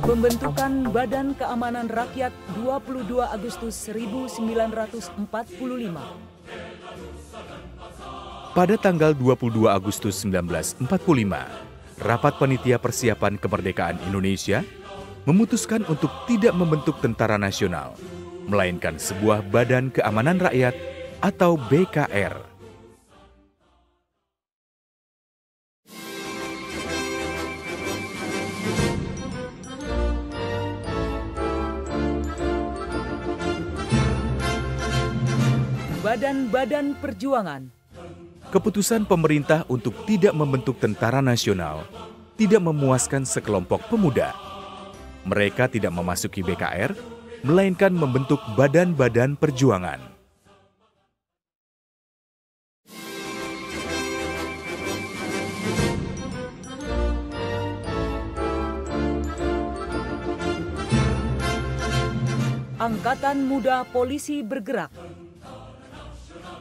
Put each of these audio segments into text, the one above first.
Pembentukan Badan Keamanan Rakyat 22 Agustus 1945. Pada tanggal 22 Agustus 1945, Rapat Panitia Persiapan Kemerdekaan Indonesia memutuskan untuk tidak membentuk Tentara Nasional, melainkan sebuah Badan Keamanan Rakyat atau BKR. Badan-badan perjuangan. Keputusan pemerintah untuk tidak membentuk Tentara Nasional tidak memuaskan sekelompok pemuda. Mereka tidak memasuki BKR, melainkan membentuk badan-badan perjuangan. Angkatan Muda Polisi Bergerak.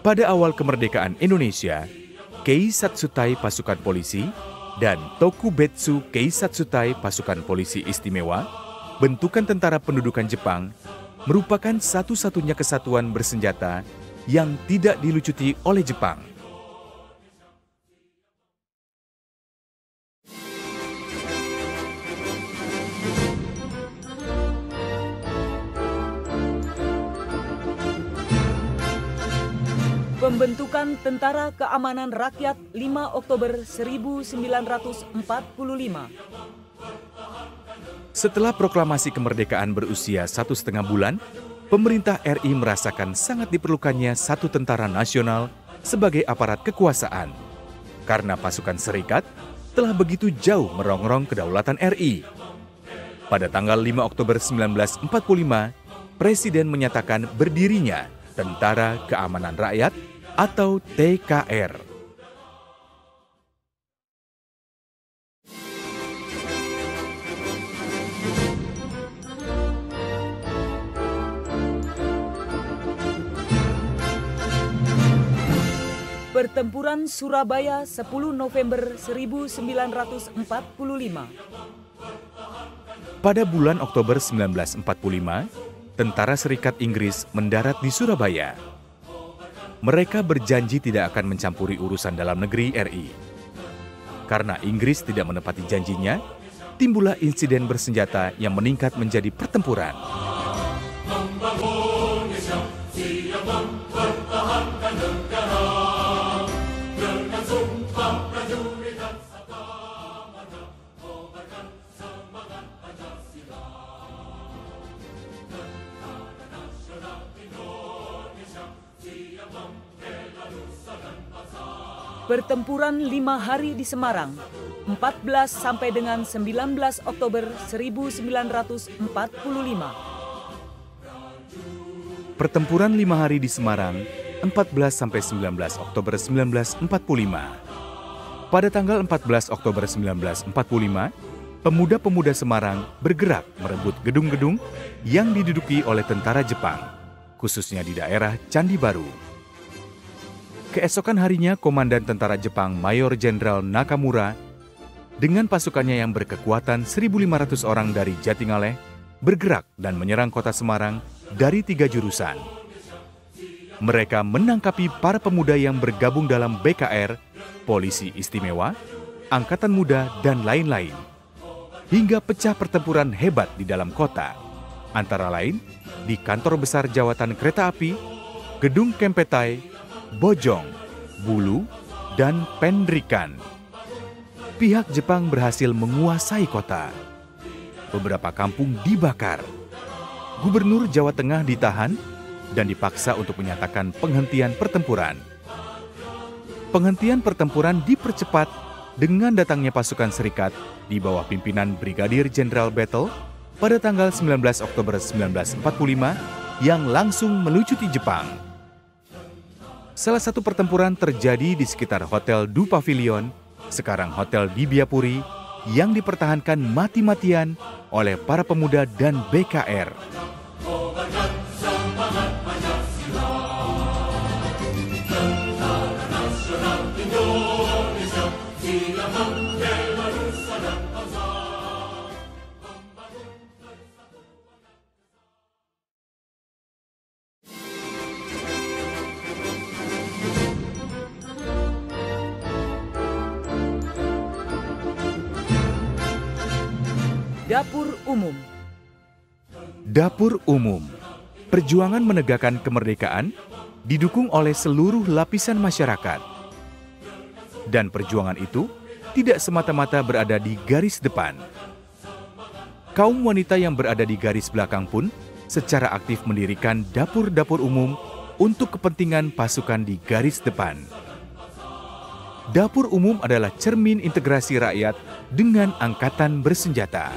Pada awal kemerdekaan Indonesia, Keisatsutai Pasukan Polisi dan Tokubetsu Keisatsutai Pasukan Polisi Istimewa, bentukan tentara pendudukan Jepang, merupakan satu-satunya kesatuan bersenjata yang tidak dilucuti oleh Jepang. Pembentukan Tentara Keamanan Rakyat 5 Oktober 1945. Setelah proklamasi kemerdekaan berusia 1,5 bulan, pemerintah RI merasakan sangat diperlukannya satu tentara nasional sebagai aparat kekuasaan. Karena pasukan serikat telah begitu jauh merongrong kedaulatan RI. Pada tanggal 5 Oktober 1945, Presiden menyatakan berdirinya Tentara Keamanan Rakyat atau TKR. Pertempuran Surabaya 10 November 1945. Pada bulan Oktober 1945, tentara Serikat Inggris mendarat di Surabaya. Mereka berjanji tidak akan mencampuri urusan dalam negeri RI. Karena Inggris tidak menepati janjinya, timbullah insiden bersenjata yang meningkat menjadi pertempuran. Pertempuran 5 hari di Semarang, 14 sampai dengan 19 Oktober 1945. Pertempuran 5 hari di Semarang, 14 sampai 19 Oktober 1945. Pada tanggal 14 Oktober 1945, pemuda-pemuda Semarang bergerak merebut gedung-gedung yang diduduki oleh tentara Jepang, khususnya di daerah Candi Baru. Keesokan harinya, Komandan Tentara Jepang Mayor Jenderal Nakamura dengan pasukannya yang berkekuatan 1.500 orang dari Jatingaleh bergerak dan menyerang kota Semarang dari 3 jurusan. mereka menangkapi para pemuda yang bergabung dalam BKR, Polisi Istimewa, Angkatan Muda, dan lain-lain. Hingga pecah pertempuran hebat di dalam kota, antara lain di Kantor Besar Jawatan Kereta Api, Gedung Kempetai, Bojong, Bulu, dan Pendrikan. Pihak Jepang berhasil menguasai kota. Beberapa kampung dibakar. Gubernur Jawa Tengah ditahan dan dipaksa untuk menyatakan penghentian pertempuran. Penghentian pertempuran dipercepat dengan datangnya pasukan Serikat di bawah pimpinan Brigadir Jenderal Battle pada tanggal 19 Oktober 1945 yang langsung melucuti Jepang. Salah satu pertempuran terjadi di sekitar Hotel Du Pavilion, sekarang Hotel di Biapuri, yang dipertahankan mati-matian oleh para pemuda dan BKR. Dapur Umum. Dapur Umum, perjuangan menegakkan kemerdekaan didukung oleh seluruh lapisan masyarakat. Dan perjuangan itu tidak semata-mata berada di garis depan. Kaum wanita yang berada di garis belakang pun secara aktif mendirikan dapur-dapur umum untuk kepentingan pasukan di garis depan. Dapur umum adalah cermin integrasi rakyat dengan angkatan bersenjata.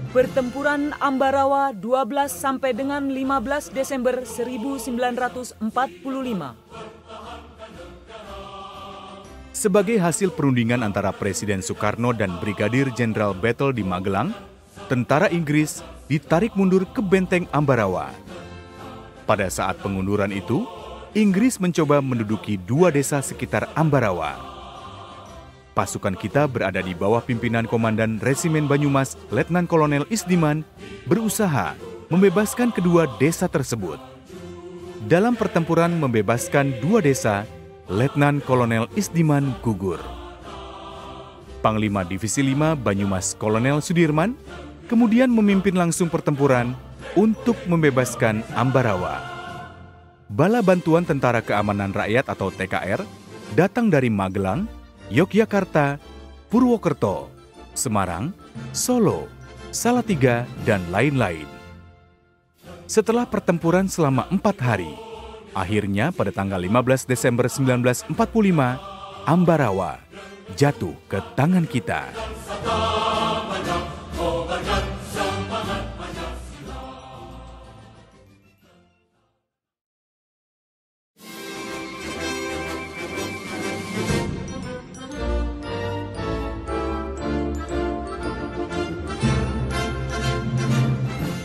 Pertempuran Ambarawa 12 sampai dengan 15 Desember 1945. Sebagai hasil perundingan antara Presiden Soekarno dan Brigadir Jenderal Battle di Magelang, tentara Inggris ditarik mundur ke benteng Ambarawa. Pada saat pengunduran itu, Inggris mencoba menduduki 2 desa sekitar Ambarawa. Pasukan kita berada di bawah pimpinan Komandan Resimen Banyumas, Letnan Kolonel Isdiman, berusaha membebaskan kedua desa tersebut. Dalam pertempuran membebaskan 2 desa, Letnan Kolonel Isdiman gugur. Panglima Divisi 5 Banyumas Kolonel Sudirman kemudian memimpin langsung pertempuran untuk membebaskan Ambarawa. Bala Bantuan Tentara Keamanan Rakyat atau TKR datang dari Magelang, Yogyakarta, Purwokerto, Semarang, Solo, Salatiga, dan lain-lain. Setelah pertempuran selama 4 hari, akhirnya pada tanggal 15 Desember 1945, Ambarawa jatuh ke tangan kita.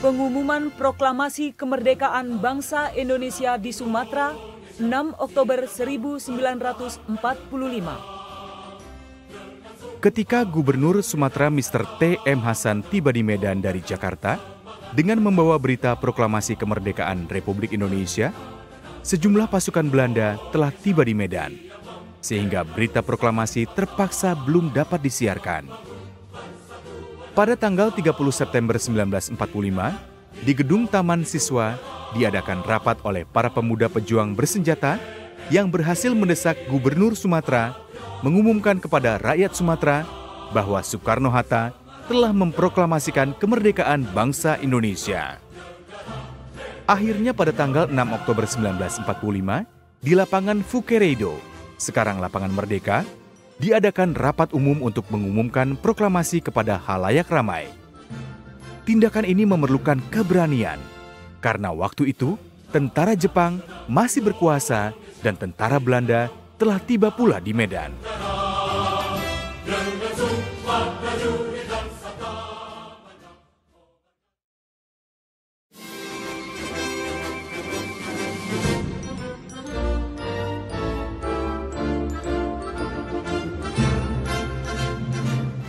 Pengumuman Proklamasi Kemerdekaan Bangsa Indonesia di Sumatera 6 Oktober 1945. Ketika Gubernur Sumatera Mr. T.M. Hasan tiba di Medan dari Jakarta dengan membawa berita proklamasi kemerdekaan Republik Indonesia, sejumlah pasukan Belanda telah tiba di Medan, sehingga berita proklamasi terpaksa belum dapat disiarkan. Pada tanggal 30 September 1945, di Gedung Taman Siswa diadakan rapat oleh para pemuda pejuang bersenjata yang berhasil mendesak Gubernur Sumatera mengumumkan kepada rakyat Sumatera bahwa Soekarno-Hatta telah memproklamasikan kemerdekaan bangsa Indonesia. Akhirnya pada tanggal 6 Oktober 1945, di lapangan Fukereido, sekarang Lapangan Merdeka, diadakan rapat umum untuk mengumumkan proklamasi kepada halayak ramai. Tindakan ini memerlukan keberanian, karena waktu itu tentara Jepang masih berkuasa dan tentara Belanda telah tiba pula di Medan.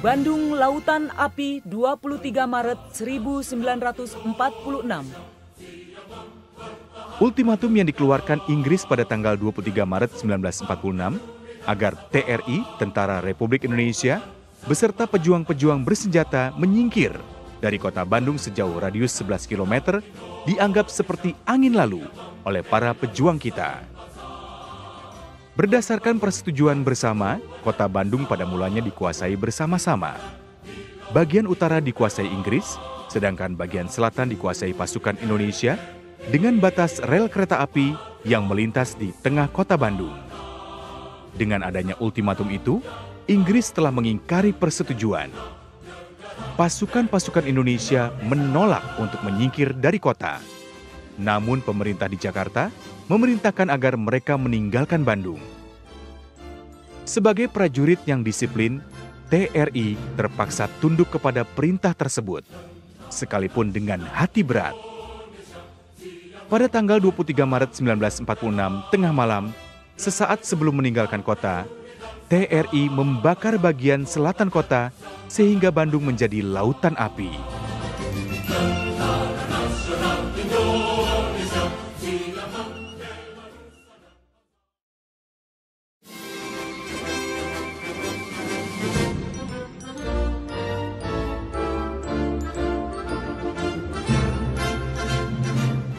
Bandung Lautan Api 23 Maret 1946. Ultimatum yang dikeluarkan Inggris pada tanggal 23 Maret 1946 agar TRI, Tentara Republik Indonesia, beserta pejuang-pejuang bersenjata menyingkir dari kota Bandung sejauh radius 11 km dianggap seperti angin lalu oleh para pejuang kita. Berdasarkan persetujuan bersama, kota Bandung pada mulanya dikuasai bersama-sama. Bagian utara dikuasai Inggris, sedangkan bagian selatan dikuasai pasukan Indonesia dengan batas rel kereta api yang melintas di tengah kota Bandung. Dengan adanya ultimatum itu, Inggris telah mengingkari persetujuan. Pasukan-pasukan Indonesia menolak untuk menyingkir dari kota. Namun pemerintah di Jakarta memerintahkan agar mereka meninggalkan Bandung. Sebagai prajurit yang disiplin, TRI terpaksa tunduk kepada perintah tersebut, sekalipun dengan hati berat. Pada tanggal 23 Maret 1946, tengah malam, sesaat sebelum meninggalkan kota, TRI membakar bagian selatan kota sehingga Bandung menjadi lautan api.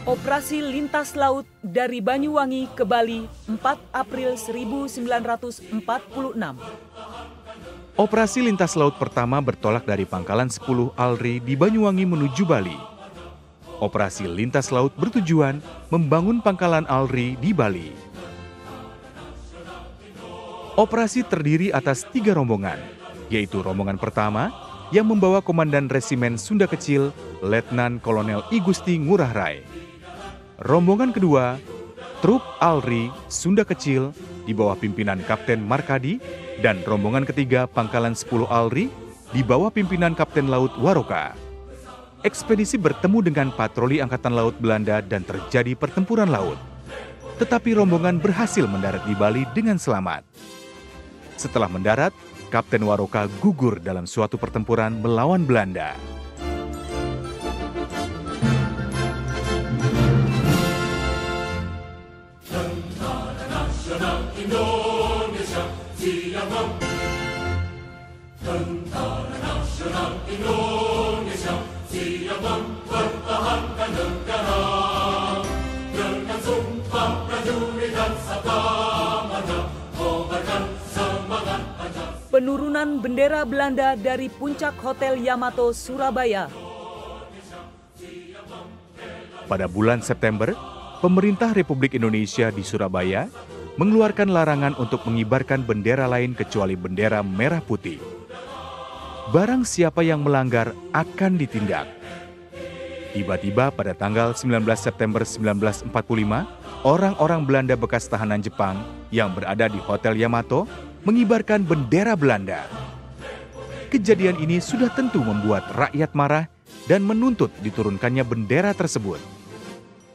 Operasi Lintas Laut dari Banyuwangi ke Bali 4 April 1946. Operasi Lintas Laut pertama bertolak dari Pangkalan 10 Alri di Banyuwangi menuju Bali. Operasi Lintas Laut bertujuan membangun Pangkalan Alri di Bali. Operasi terdiri atas 3 rombongan, yaitu rombongan pertama yang membawa Komandan Resimen Sunda Kecil, Letnan Kolonel I Gusti Ngurah Rai. Rombongan kedua, Trup Alri Sunda Kecil di bawah pimpinan Kapten Markadi, dan rombongan ketiga Pangkalan 10 Alri di bawah pimpinan Kapten Laut Waroka. Ekspedisi bertemu dengan patroli Angkatan Laut Belanda dan terjadi pertempuran laut. Tetapi rombongan berhasil mendarat di Bali dengan selamat. Setelah mendarat, Kapten Waroka gugur dalam suatu pertempuran melawan Belanda. Indonesia, siap Tentara Nasional Indonesia, siap mempertahankan negara dengan sumpah prajurit dan sabda marga, kobarkan semangat Pancasila. Penurunan bendera Belanda dari puncak Hotel Yamato, Surabaya. Pada bulan September, pemerintah Republik Indonesia di Surabaya mengeluarkan larangan untuk mengibarkan bendera lain kecuali bendera merah putih. Barang siapa yang melanggar akan ditindak. Tiba-tiba pada tanggal 19 September 1945, orang-orang Belanda bekas tahanan Jepang yang berada di Hotel Yamato mengibarkan bendera Belanda. Kejadian ini sudah tentu membuat rakyat marah dan menuntut diturunkannya bendera tersebut.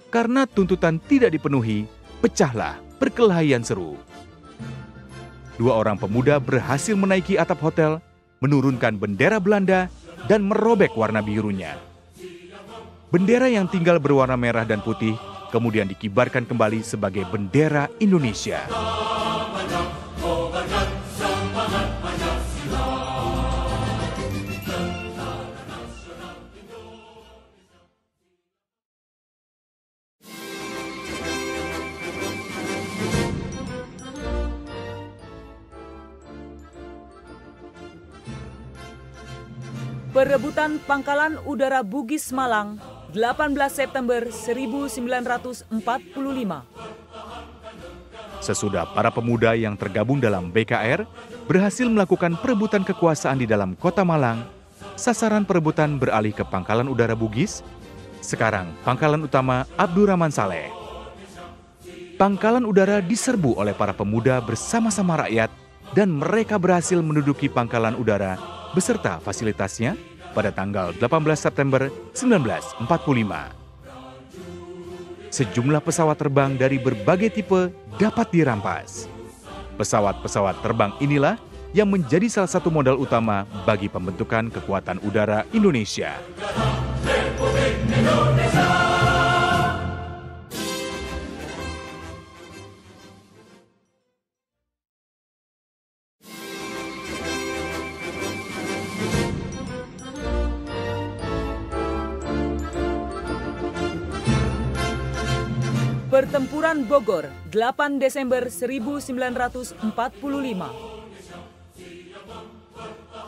Karena tuntutan tidak dipenuhi, pecahlah perkelahian seru. 2 orang pemuda berhasil menaiki atap hotel, menurunkan bendera Belanda, dan merobek warna birunya. Bendera yang tinggal berwarna merah dan putih kemudian dikibarkan kembali sebagai bendera Indonesia. Perebutan Pangkalan Udara Bugis Malang, 18 September 1945. Sesudah para pemuda yang tergabung dalam BKR berhasil melakukan perebutan kekuasaan di dalam kota Malang, sasaran perebutan beralih ke Pangkalan Udara Bugis, sekarang Pangkalan Utama Abdurrahman Saleh. Pangkalan Udara diserbu oleh para pemuda bersama-sama rakyat dan mereka berhasil menduduki Pangkalan Udara beserta fasilitasnya pada tanggal 18 September 1945. Sejumlah pesawat terbang dari berbagai tipe dapat dirampas. Pesawat-pesawat terbang inilah yang menjadi salah satu modal utama bagi pembentukan kekuatan udara Indonesia. Pertempuran Bogor, 8 Desember 1945.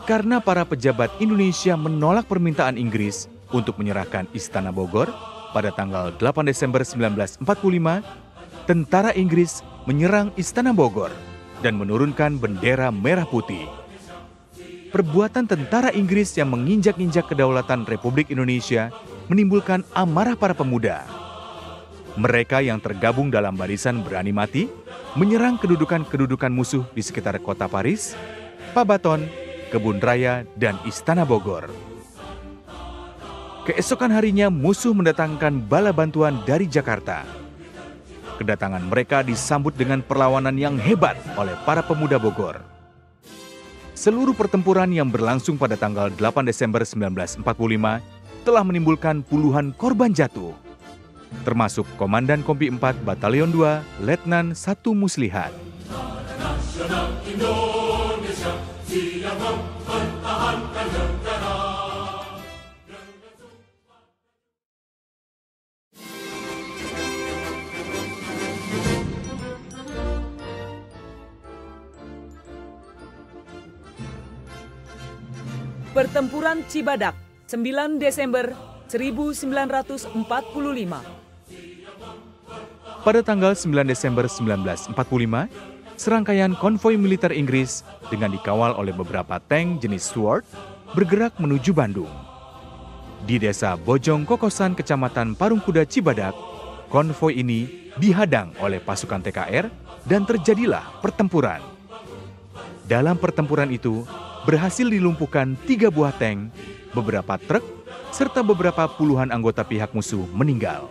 Karena para pejabat Indonesia menolak permintaan Inggris untuk menyerahkan Istana Bogor pada tanggal 8 Desember 1945, tentara Inggris menyerang Istana Bogor dan menurunkan bendera merah putih. Perbuatan tentara Inggris yang menginjak-injak kedaulatan Republik Indonesia menimbulkan amarah para pemuda. Mereka yang tergabung dalam barisan berani mati menyerang kedudukan-kedudukan musuh di sekitar kota Paris, Pabaton, Kebun Raya, dan Istana Bogor. Keesokan harinya musuh mendatangkan bala bantuan dari Jakarta. Kedatangan mereka disambut dengan perlawanan yang hebat oleh para pemuda Bogor. Seluruh pertempuran yang berlangsung pada tanggal 8 Desember 1945 telah menimbulkan puluhan korban jatuh, termasuk Komandan Kompi 4 Batalion 2 Letnan 1 Muslihat. Nasional Indonesia siap mempertahankan negara. Pertempuran Cibadak, 9 Desember 1945. Pada tanggal 9 Desember 1945, serangkaian konvoi militer Inggris dengan dikawal oleh beberapa tank jenis Stuart bergerak menuju Bandung. Di desa Bojong Kokosan, Kecamatan Parungkuda, Cibadak, konvoi ini dihadang oleh pasukan TKR dan terjadilah pertempuran. Dalam pertempuran itu, berhasil dilumpuhkan 3 buah tank, beberapa truk, serta beberapa puluhan anggota pihak musuh meninggal.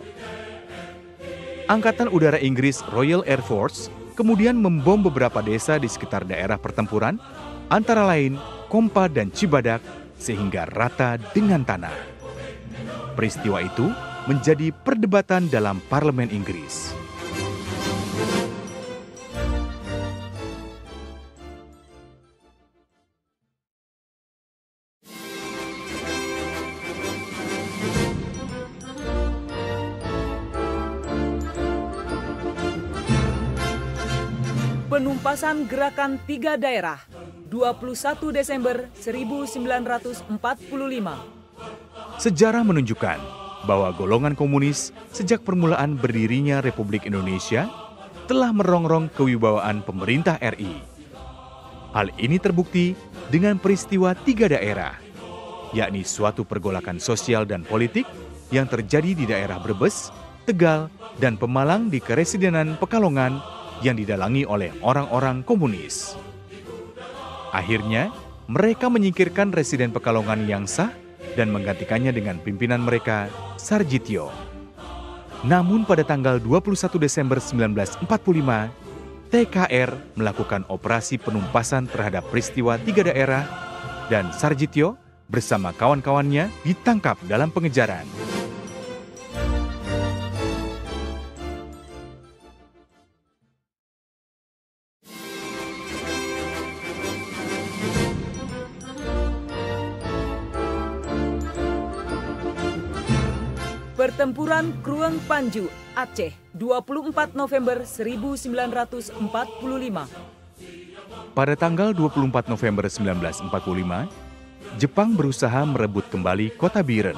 Angkatan Udara Inggris Royal Air Force kemudian membom beberapa desa di sekitar daerah pertempuran, antara lain Kompa dan Cibadak, sehingga rata dengan tanah. Peristiwa itu menjadi perdebatan dalam parlemen Inggris. Penumpasan Gerakan 3 Daerah, 21 Desember 1945. Sejarah menunjukkan bahwa golongan komunis sejak permulaan berdirinya Republik Indonesia telah merongrong kewibawaan pemerintah RI. Hal ini terbukti dengan peristiwa 3 daerah, yakni suatu pergolakan sosial dan politik yang terjadi di daerah Brebes, Tegal, dan Pemalang di Keresidenan Pekalongan yang didalangi oleh orang-orang komunis. Akhirnya, mereka menyingkirkan residen Pekalongan yang sah dan menggantikannya dengan pimpinan mereka, Sarjityo. Namun pada tanggal 21 Desember 1945, TKR melakukan operasi penumpasan terhadap peristiwa 3 daerah dan Sarjityo bersama kawan-kawannya ditangkap dalam pengejaran. Pertempuran Krueng Panju, Aceh, 24 November 1945. Pada tanggal 24 November 1945, Jepang berusaha merebut kembali kota Biren.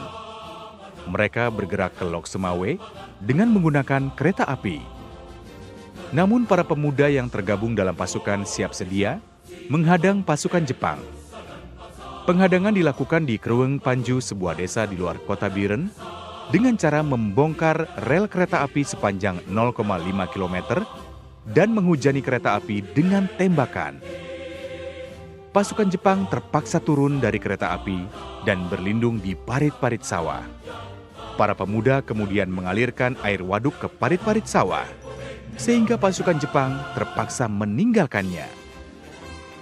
Mereka bergerak ke Lok Semawe dengan menggunakan kereta api. Namun para pemuda yang tergabung dalam pasukan siap sedia menghadang pasukan Jepang. Penghadangan dilakukan di Krueng Panju, sebuah desa di luar kota Biren, dengan cara membongkar rel kereta api sepanjang 0,5 km dan menghujani kereta api dengan tembakan. Pasukan Jepang terpaksa turun dari kereta api dan berlindung di parit-parit sawah. Para pemuda kemudian mengalirkan air waduk ke parit-parit sawah, sehingga pasukan Jepang terpaksa meninggalkannya.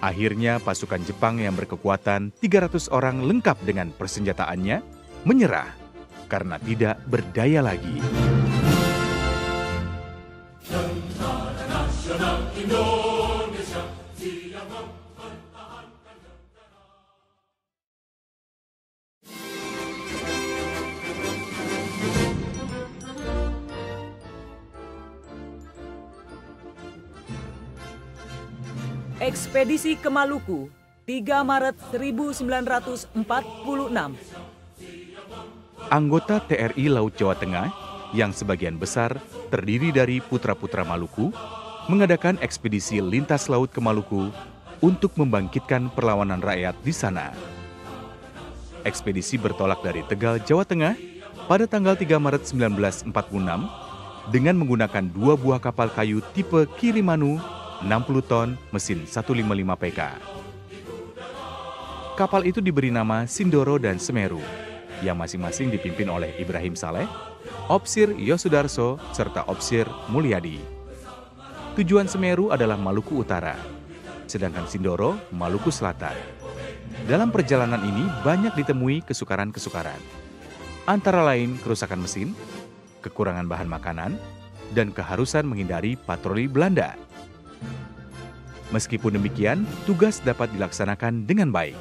Akhirnya pasukan Jepang yang berkekuatan 300 orang lengkap dengan persenjataannya menyerah karena tidak berdaya lagi. Tentara Nasional Indonesia siap mempertahankan negara. Ekspedisi ke Maluku, 3 Maret 1946. Anggota TRI Laut Jawa Tengah yang sebagian besar terdiri dari putra-putra Maluku mengadakan ekspedisi lintas laut ke Maluku untuk membangkitkan perlawanan rakyat di sana. Ekspedisi bertolak dari Tegal, Jawa Tengah pada tanggal 3 Maret 1946 dengan menggunakan 2 buah kapal kayu tipe Kirimanu 60 ton mesin 155 PK. Kapal itu diberi nama Sindoro dan Semeru, yang masing-masing dipimpin oleh Ibrahim Saleh, Opsir Yosudarso, serta Opsir Mulyadi. Tujuan Semeru adalah Maluku Utara, sedangkan Sindoro Maluku Selatan. Dalam perjalanan ini banyak ditemui kesukaran-kesukaran, antara lain kerusakan mesin, kekurangan bahan makanan, dan keharusan menghindari patroli Belanda. Meskipun demikian, tugas dapat dilaksanakan dengan baik.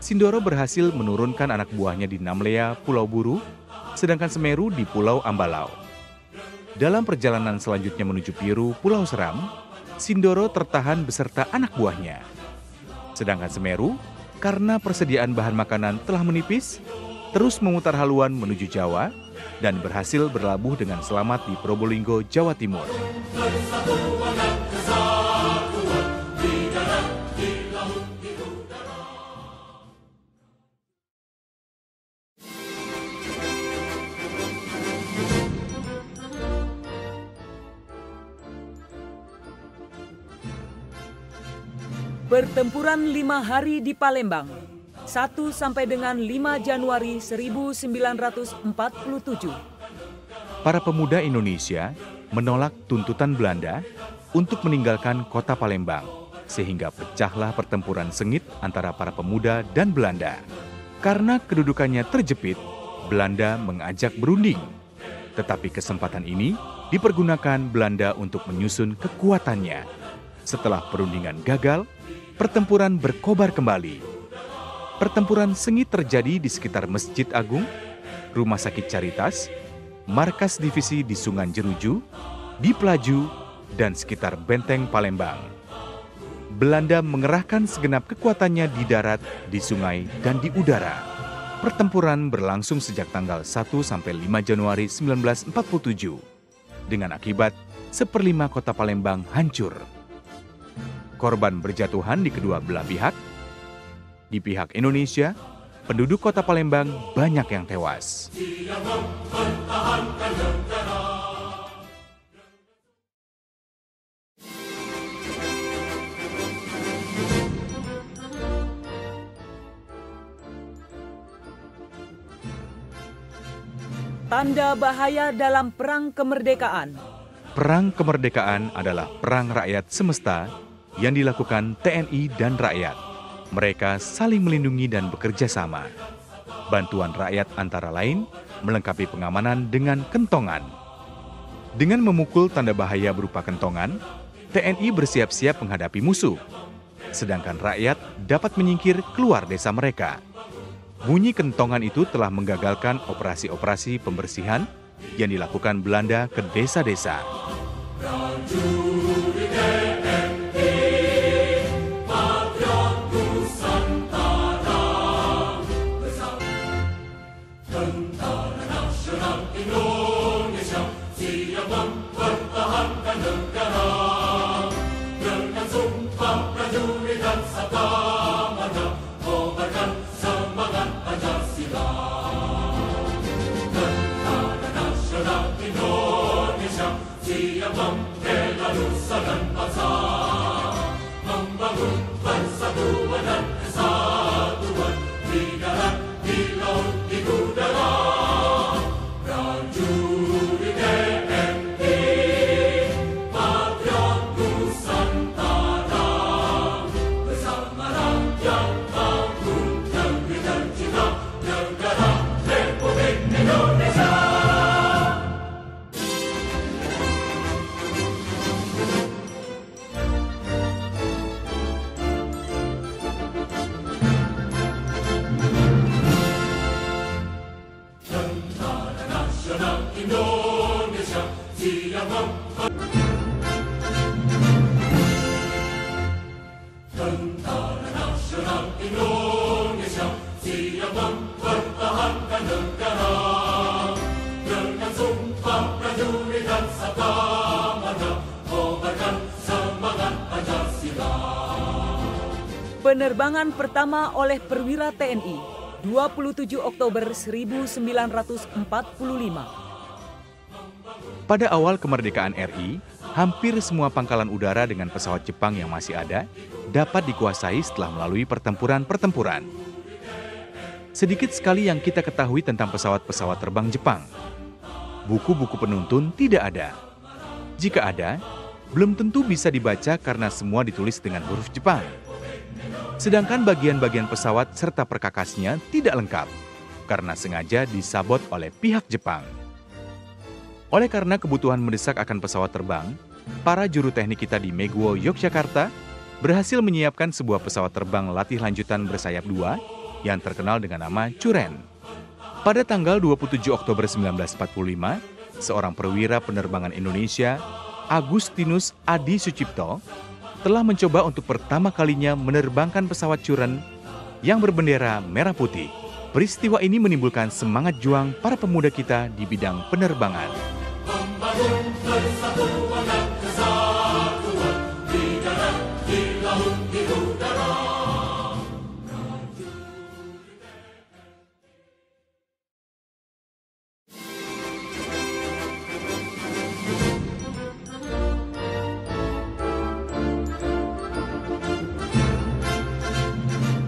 Sindoro berhasil menurunkan anak buahnya di Namlea, Pulau Buru, sedangkan Semeru di Pulau Ambalau. Dalam perjalanan selanjutnya menuju Piru, Pulau Seram, Sindoro tertahan beserta anak buahnya. Sedangkan Semeru, karena persediaan bahan makanan telah menipis, terus memutar haluan menuju Jawa dan berhasil berlabuh dengan selamat di Probolinggo, Jawa Timur. Pertempuran 5 hari di Palembang, 1 sampai dengan 5 Januari 1947. Para pemuda Indonesia menolak tuntutan Belanda untuk meninggalkan kota Palembang, sehingga pecahlah pertempuran sengit antara para pemuda dan Belanda. Karena kedudukannya terjepit, Belanda mengajak berunding. Tetapi kesempatan ini dipergunakan Belanda untuk menyusun kekuatannya. Setelah perundingan gagal, pertempuran berkobar kembali. Pertempuran sengit terjadi di sekitar Masjid Agung, Rumah Sakit Caritas, markas divisi di Sungan Jeruju, di Pelaju, dan sekitar Benteng Palembang. Belanda mengerahkan segenap kekuatannya di darat, di sungai, dan di udara. Pertempuran berlangsung sejak tanggal 1 sampai 5 Januari 1947. Dengan akibat 1/5 kota Palembang hancur. Korban berjatuhan di kedua belah pihak. Di pihak Indonesia, penduduk kota Palembang banyak yang tewas. Tanda bahaya dalam Perang Kemerdekaan. Perang kemerdekaan adalah perang rakyat semesta yang dilakukan TNI dan rakyat. Mereka saling melindungi dan bekerja sama. Bantuan rakyat antara lain melengkapi pengamanan dengan kentongan. Dengan memukul tanda bahaya berupa kentongan, TNI bersiap-siap menghadapi musuh. Sedangkan rakyat dapat menyingkir keluar desa mereka. Bunyi kentongan itu telah menggagalkan operasi-operasi pembersihan yang dilakukan Belanda ke desa-desa. nasional Indonesia siap Tentara Nasional Indonesia siap mempertahankan negara dengan sumpah prajurit dan sabda marga kobarkan semangat Pancasila. Penerbangan pertama oleh perwira TNI 27 Oktober 1945. Pada awal kemerdekaan RI, hampir semua pangkalan udara dengan pesawat Jepang yang masih ada dapat dikuasai setelah melalui pertempuran-pertempuran. Sedikit sekali yang kita ketahui tentang pesawat-pesawat terbang Jepang. Buku-buku penuntun tidak ada. Jika ada, belum tentu bisa dibaca karena semua ditulis dengan huruf Jepang. Sedangkan bagian-bagian pesawat serta perkakasnya tidak lengkap karena sengaja disabot oleh pihak Jepang. Oleh karena kebutuhan mendesak akan pesawat terbang, para juru teknik kita di Meguo, Yogyakarta berhasil menyiapkan sebuah pesawat terbang latih lanjutan bersayap 2 yang terkenal dengan nama Churen. Pada tanggal 27 Oktober 1945, seorang perwira penerbangan Indonesia, Agustinus Adi Sucipto, telah mencoba untuk pertama kalinya menerbangkan pesawat Churen yang berbendera merah putih. Peristiwa ini menimbulkan semangat juang para pemuda kita di bidang penerbangan. Membangun persatuan dan kesatuan di darat, di laut, di udara.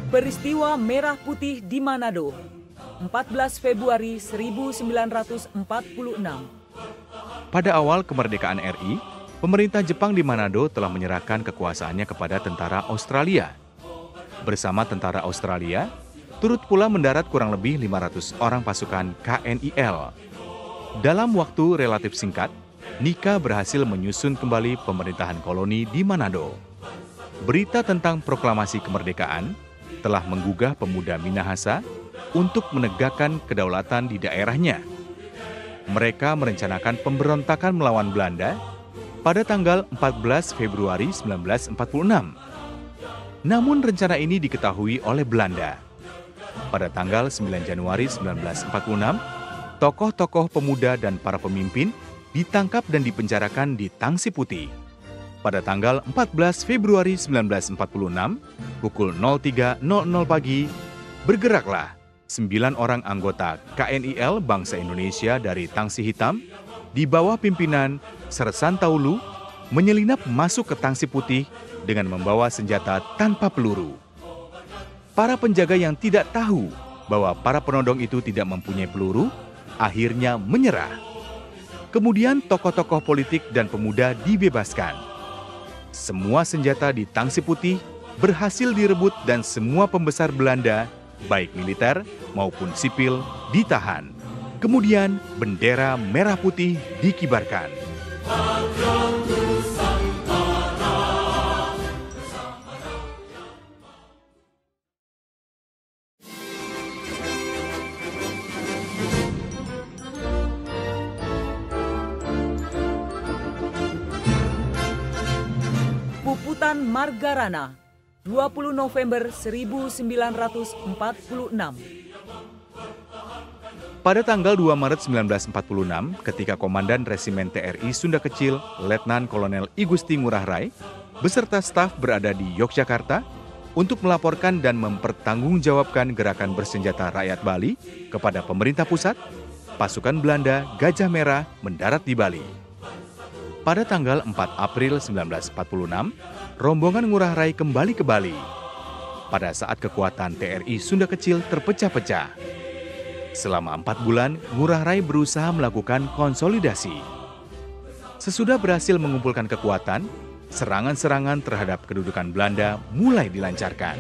Peristiwa Merah Putih di Manado, 14 Februari 1946. Pada awal kemerdekaan RI, pemerintah Jepang di Manado telah menyerahkan kekuasaannya kepada tentara Australia. Bersama tentara Australia, turut pula mendarat kurang lebih 500 orang pasukan KNIL. Dalam waktu relatif singkat, Nika berhasil menyusun kembali pemerintahan koloni di Manado. Berita tentang proklamasi kemerdekaan telah menggugah pemuda Minahasa untuk menegakkan kedaulatan di daerahnya. Mereka merencanakan pemberontakan melawan Belanda pada tanggal 14 Februari 1946. Namun rencana ini diketahui oleh Belanda. Pada tanggal 9 Januari 1946, tokoh-tokoh pemuda dan para pemimpin ditangkap dan dipenjarakan di Tangsi Putih. Pada tanggal 14 Februari 1946, pukul 03.00 pagi, bergeraklah 9 orang anggota KNIL Bangsa Indonesia dari Tangsi Hitam di bawah pimpinan Sersan Taulu menyelinap masuk ke Tangsi Putih dengan membawa senjata tanpa peluru. Para penjaga yang tidak tahu bahwa para penodong itu tidak mempunyai peluru, akhirnya menyerah. Kemudian tokoh-tokoh politik dan pemuda dibebaskan. Semua senjata di Tangsi Putih berhasil direbut dan semua pembesar Belanda, baik militer maupun sipil, ditahan. Kemudian bendera merah putih dikibarkan. Puputan Margarana, 20 November 1946. Pada tanggal 2 Maret 1946, ketika Komandan Resimen TRI Sunda Kecil, Letnan Kolonel I Gusti Ngurah Rai, beserta staf berada di Yogyakarta untuk melaporkan dan mempertanggungjawabkan gerakan bersenjata rakyat Bali kepada pemerintah pusat, pasukan Belanda Gajah Merah mendarat di Bali. Pada tanggal 4 April 1946, rombongan Ngurah Rai kembali ke Bali. Pada saat kekuatan TRI Sunda Kecil terpecah-pecah. Selama 4 bulan, Ngurah Rai berusaha melakukan konsolidasi. Sesudah berhasil mengumpulkan kekuatan, serangan-serangan terhadap kedudukan Belanda mulai dilancarkan.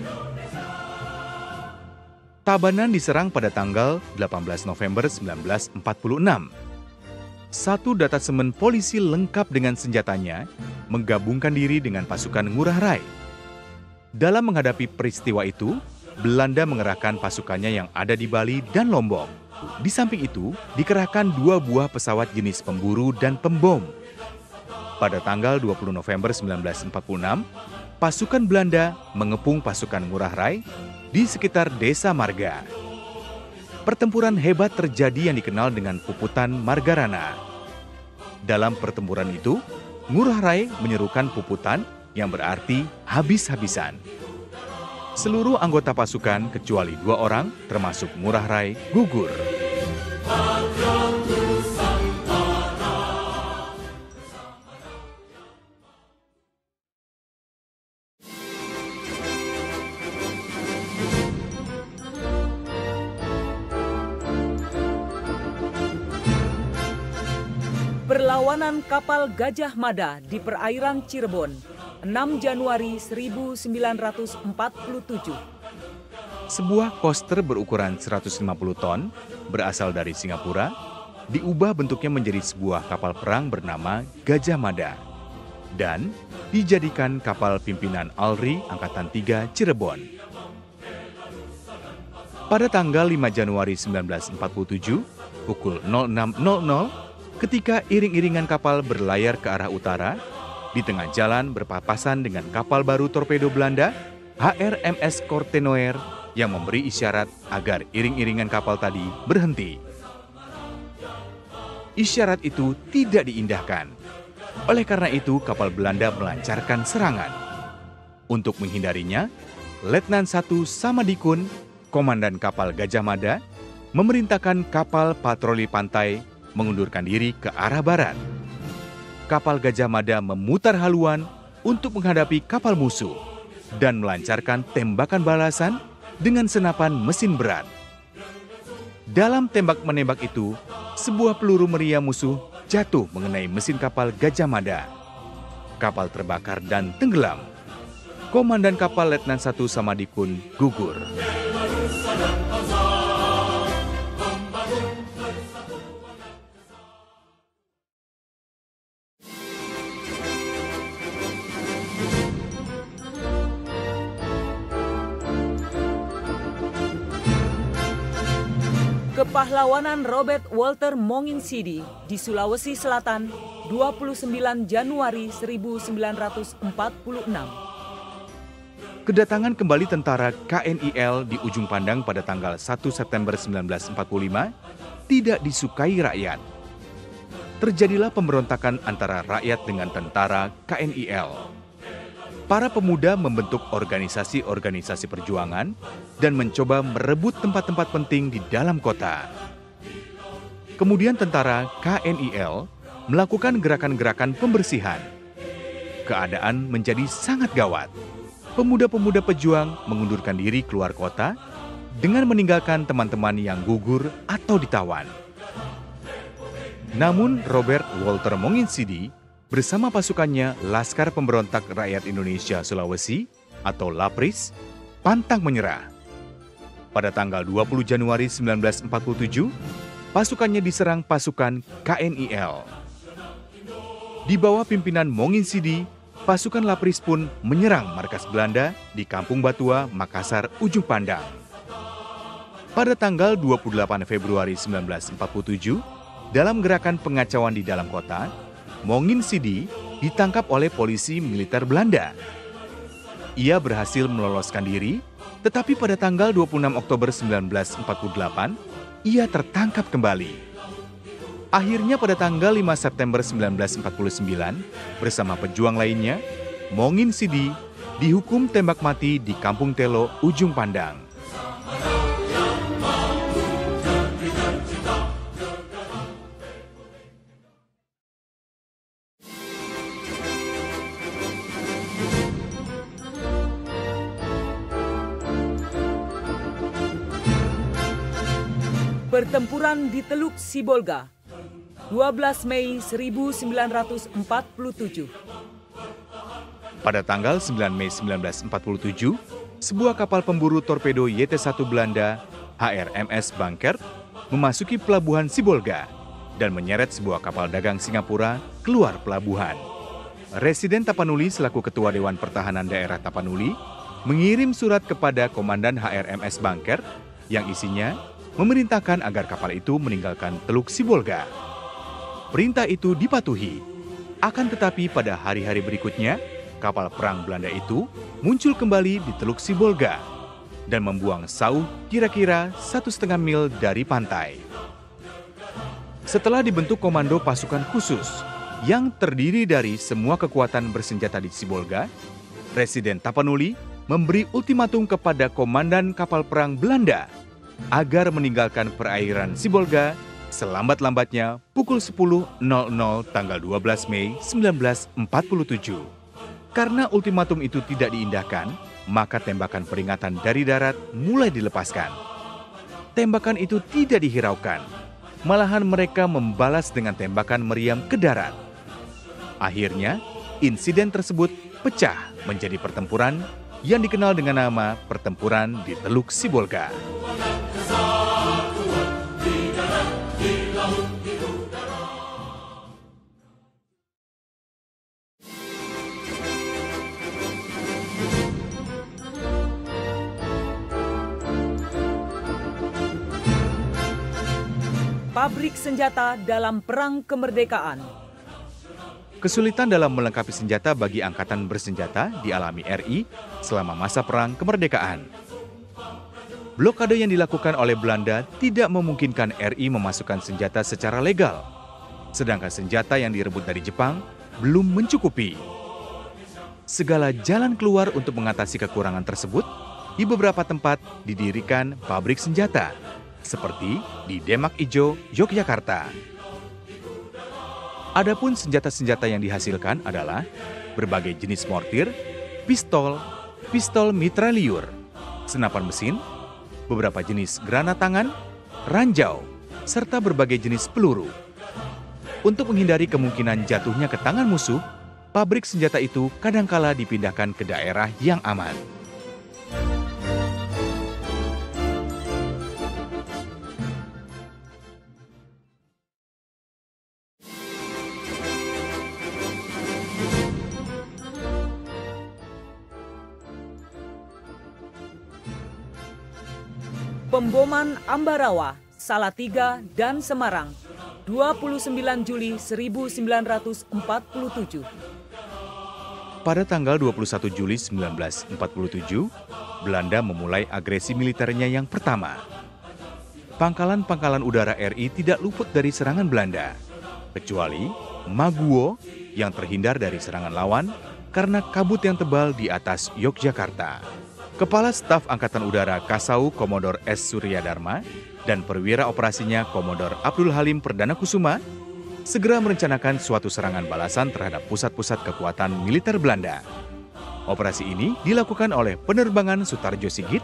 Tabanan diserang pada tanggal 18 November 1946. Satu datasemen polisi lengkap dengan senjatanya menggabungkan diri dengan pasukan Ngurah Rai. Dalam menghadapi peristiwa itu, Belanda mengerahkan pasukannya yang ada di Bali dan Lombok. Di samping itu, dikerahkan 2 buah pesawat jenis pemburu dan pembom. Pada tanggal 20 November 1946, pasukan Belanda mengepung pasukan Ngurah Rai di sekitar Desa Marga. Pertempuran hebat terjadi yang dikenal dengan Puputan Margarana. Dalam pertempuran itu, Ngurah Rai menyerukan puputan yang berarti habis-habisan. Seluruh anggota pasukan kecuali 2 orang, termasuk Ngurah Rai, gugur. Perlawanan kapal Gajah Mada di perairan Cirebon, 6 Januari 1947. Sebuah koster berukuran 150 ton, berasal dari Singapura, diubah bentuknya menjadi sebuah kapal perang bernama Gajah Mada, dan dijadikan kapal pimpinan ALRI Angkatan 3 Cirebon. Pada tanggal 5 Januari 1947, pukul 06.00, ketika iring-iringan kapal berlayar ke arah utara, di tengah jalan berpapasan dengan kapal baru torpedo Belanda, HRMS Kortenoer, yang memberi isyarat agar iring-iringan kapal tadi berhenti. Isyarat itu tidak diindahkan. Oleh karena itu, kapal Belanda melancarkan serangan. Untuk menghindarinya, Letnan 1 Samadikun, komandan kapal Gajah Mada, memerintahkan kapal patroli pantai mengundurkan diri ke arah barat. Kapal Gajah Mada memutar haluan untuk menghadapi kapal musuh dan melancarkan tembakan balasan dengan senapan mesin berat. Dalam tembak-menembak itu, sebuah peluru meriam musuh jatuh mengenai mesin kapal Gajah Mada. Kapal terbakar dan tenggelam. Komandan kapal Letnan 1 Samadikun gugur. Kepahlawanan Robert Walter Monginsidi di Sulawesi Selatan, 29 Januari 1946. Kedatangan kembali tentara KNIL di Ujung Pandang pada tanggal 1 September 1945 tidak disukai rakyat. Terjadilah pemberontakan antara rakyat dengan tentara KNIL. Para pemuda membentuk organisasi-organisasi perjuangan dan mencoba merebut tempat-tempat penting di dalam kota. Kemudian tentara KNIL melakukan gerakan-gerakan pembersihan. Keadaan menjadi sangat gawat. Pemuda-pemuda pejuang mengundurkan diri keluar kota dengan meninggalkan teman-teman yang gugur atau ditawan. Namun Robert Walter Monginsidi bersama pasukannya Laskar Pemberontak Rakyat Indonesia Sulawesi atau LAPRIS pantang menyerah. Pada tanggal 20 Januari 1947, pasukannya diserang pasukan KNIL. Di bawah pimpinan Monginsidi, pasukan LAPRIS pun menyerang markas Belanda di Kampung Batua, Makassar, Ujung Pandang. Pada tanggal 28 Februari 1947, dalam gerakan pengacauan di dalam kota, Monginsidi ditangkap oleh polisi militer Belanda. Ia berhasil meloloskan diri, tetapi pada tanggal 26 Oktober 1948, ia tertangkap kembali. Akhirnya pada tanggal 5 September 1949, bersama pejuang lainnya, Monginsidi dihukum tembak mati di Kampung Telo, Ujung Pandang. Pertempuran di Teluk Sibolga, 12 Mei 1947. Pada tanggal 9 Mei 1947, sebuah kapal pemburu torpedo YT-1 Belanda, HRMS Bankert, memasuki pelabuhan Sibolga dan menyeret sebuah kapal dagang Singapura keluar pelabuhan. Residen Tapanuli selaku Ketua Dewan Pertahanan Daerah Tapanuli mengirim surat kepada Komandan HRMS Bankert yang isinya memerintahkan agar kapal itu meninggalkan Teluk Sibolga. Perintah itu dipatuhi. Akan tetapi pada hari-hari berikutnya, kapal perang Belanda itu muncul kembali di Teluk Sibolga dan membuang sauh kira-kira 1,5 mil dari pantai. Setelah dibentuk komando pasukan khusus yang terdiri dari semua kekuatan bersenjata di Sibolga, Presiden Tapanuli memberi ultimatum kepada komandan kapal perang Belanda agar meninggalkan perairan Sibolga selambat-lambatnya pukul 10.00 tanggal 12 Mei 1947. Karena ultimatum itu tidak diindahkan, maka tembakan peringatan dari darat mulai dilepaskan. Tembakan itu tidak dihiraukan, malahan mereka membalas dengan tembakan meriam ke darat. Akhirnya, insiden tersebut pecah menjadi pertempuran yang dikenal dengan nama Pertempuran di Teluk Sibolga. Pabrik senjata dalam Perang Kemerdekaan. Kesulitan dalam melengkapi senjata bagi angkatan bersenjata dialami RI selama masa Perang Kemerdekaan. Blokade yang dilakukan oleh Belanda tidak memungkinkan RI memasukkan senjata secara legal, sedangkan senjata yang direbut dari Jepang belum mencukupi. Segala jalan keluar untuk mengatasi kekurangan tersebut, di beberapa tempat didirikan pabrik senjata, seperti di Demak Ijo, Yogyakarta. Adapun senjata-senjata yang dihasilkan adalah berbagai jenis mortir, pistol, pistol mitraliur, senapan mesin, beberapa jenis granat tangan, ranjau, serta berbagai jenis peluru. Untuk menghindari kemungkinan jatuhnya ke tangan musuh, pabrik senjata itu kadangkala dipindahkan ke daerah yang aman. Pemboman Ambarawa, Salatiga, dan Semarang, 29 Juli 1947. Pada tanggal 21 Juli 1947, Belanda memulai agresi militernya yang pertama. Pangkalan-pangkalan udara RI tidak luput dari serangan Belanda, kecuali Maguwo yang terhindar dari serangan lawan karena kabut yang tebal di atas Yogyakarta. Kepala Staf Angkatan Udara Kasau Komodor S. Suryadharma dan perwira operasinya Komodor Abdul Halim Perdana Kusuma segera merencanakan suatu serangan balasan terhadap pusat-pusat kekuatan militer Belanda. Operasi ini dilakukan oleh penerbangan Sutarjo Sigit,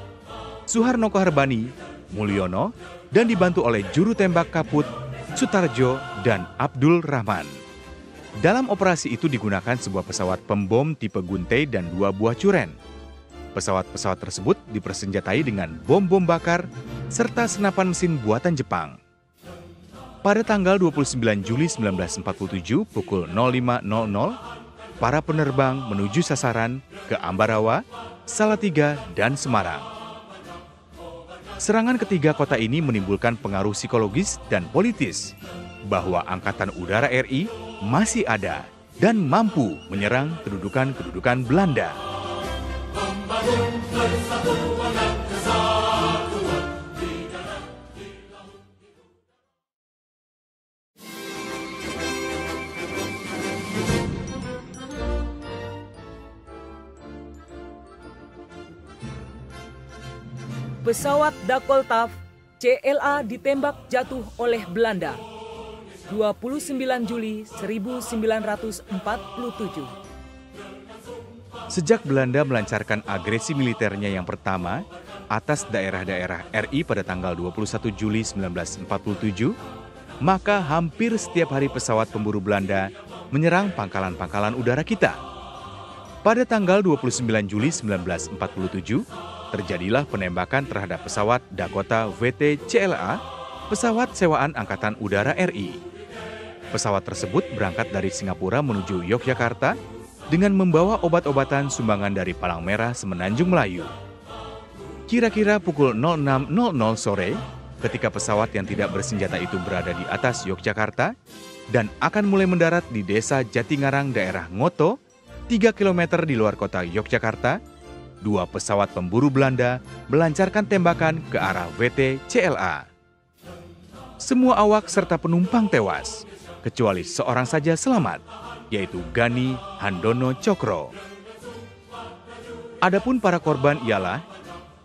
Suharno Koharbani, Mulyono, dan dibantu oleh juru tembak Kaput, Sutarjo, dan Abdul Rahman. Dalam operasi itu digunakan sebuah pesawat pembom tipe Guntai dan 2 buah Curen. Pesawat-pesawat tersebut dipersenjatai dengan bom-bom bakar serta senapan mesin buatan Jepang. Pada tanggal 29 Juli 1947 pukul 05.00, para penerbang menuju sasaran ke Ambarawa, Salatiga, dan Semarang. Serangan ketiga kota ini menimbulkan pengaruh psikologis dan politis bahwa Angkatan Udara RI masih ada dan mampu menyerang kedudukan-kedudukan Belanda. Membangun persatuan dan kesatuan di darat, di laut, di Pesawat Dakoltav CLA ditembak jatuh oleh Belanda, 29 Juli 1947. Sejak Belanda melancarkan agresi militernya yang pertama atas daerah-daerah RI pada tanggal 21 Juli 1947, maka hampir setiap hari pesawat pemburu Belanda menyerang pangkalan-pangkalan udara kita. Pada tanggal 29 Juli 1947, terjadilah penembakan terhadap pesawat Dakota VT CLA, pesawat sewaan Angkatan Udara RI. Pesawat tersebut berangkat dari Singapura menuju Yogyakarta dengan membawa obat-obatan sumbangan dari Palang Merah Semenanjung Melayu. Kira-kira pukul 06.00 sore, ketika pesawat yang tidak bersenjata itu berada di atas Yogyakarta dan akan mulai mendarat di desa Jatingarang daerah Ngoto, 3 km di luar kota Yogyakarta, 2 pesawat pemburu Belanda melancarkan tembakan ke arah WT CLA. Semua awak serta penumpang tewas, kecuali seorang saja selamat, yaitu Gani Handono Cokro. Adapun para korban ialah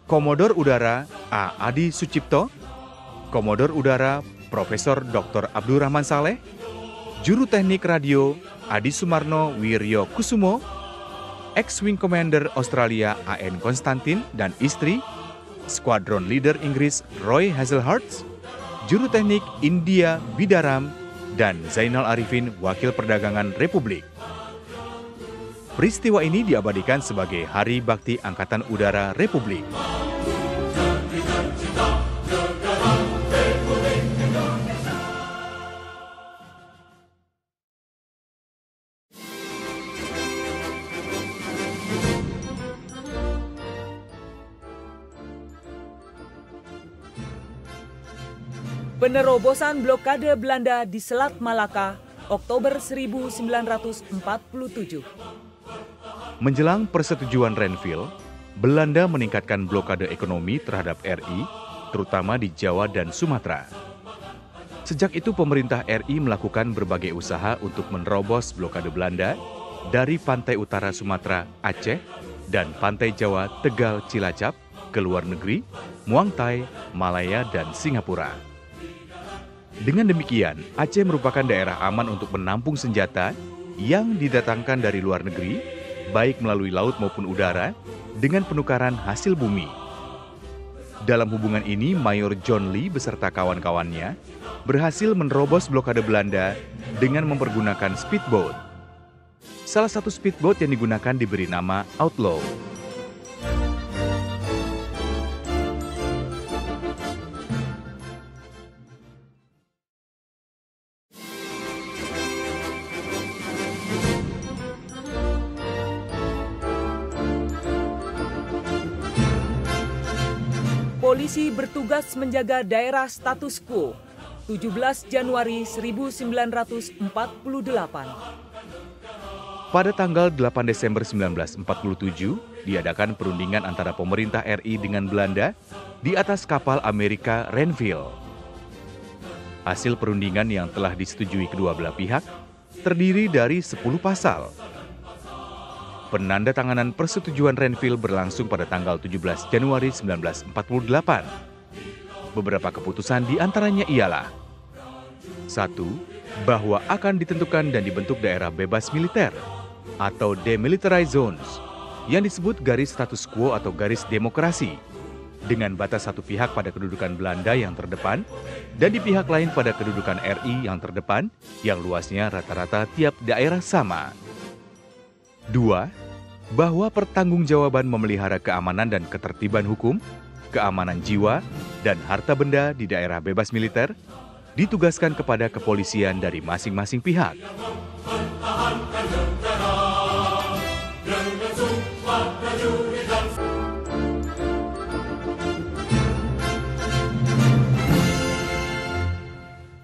Komodor Udara A. Adi Sucipto, Komodor Udara Profesor Dr. Abdurrahman Saleh, Juru Teknik Radio Adi Sumarno Wiryo Kusumo, Ex-Wing Commander Australia A.N. Konstantin dan istri, Squadron Leader Inggris Roy Hazelhurst, Juru Teknik India Bidaram, dan Zainal Arifin, Wakil Perdagangan Republik. Peristiwa ini diabadikan sebagai Hari Bakti Angkatan Udara Republik. Penerobosan blokade Belanda di Selat Malaka, Oktober 1947. Menjelang persetujuan Renville, Belanda meningkatkan blokade ekonomi terhadap RI, terutama di Jawa dan Sumatera. Sejak itu pemerintah RI melakukan berbagai usaha untuk menerobos blokade Belanda dari pantai utara Sumatera, Aceh, dan pantai Jawa, Tegal, Cilacap, ke luar negeri, Muang Thai, Malaya, dan Singapura. Dengan demikian, Aceh merupakan daerah aman untuk menampung senjata yang didatangkan dari luar negeri, baik melalui laut maupun udara, dengan penukaran hasil bumi. Dalam hubungan ini, Mayor John Lee beserta kawan-kawannya berhasil menerobos blokade Belanda dengan mempergunakan speedboat. Salah satu speedboat yang digunakan diberi nama Outlaw. Polisi bertugas menjaga daerah status quo, 17 Januari 1948. Pada tanggal 8 Desember 1947, diadakan perundingan antara pemerintah RI dengan Belanda di atas kapal Amerika Renville. Hasil perundingan yang telah disetujui kedua belah pihak terdiri dari 10 pasal. Penandatanganan persetujuan Renville berlangsung pada tanggal 17 Januari 1948. Beberapa keputusan diantaranya ialah: 1. Bahwa akan ditentukan dan dibentuk daerah bebas militer atau demilitarized zones yang disebut garis status quo atau garis demokrasi, dengan batas satu pihak pada kedudukan Belanda yang terdepan dan di pihak lain pada kedudukan RI yang terdepan, yang luasnya rata-rata tiap daerah sama. 2. Bahwa pertanggungjawaban memelihara keamanan dan ketertiban hukum, keamanan jiwa, dan harta benda di daerah bebas militer ditugaskan kepada kepolisian dari masing-masing pihak.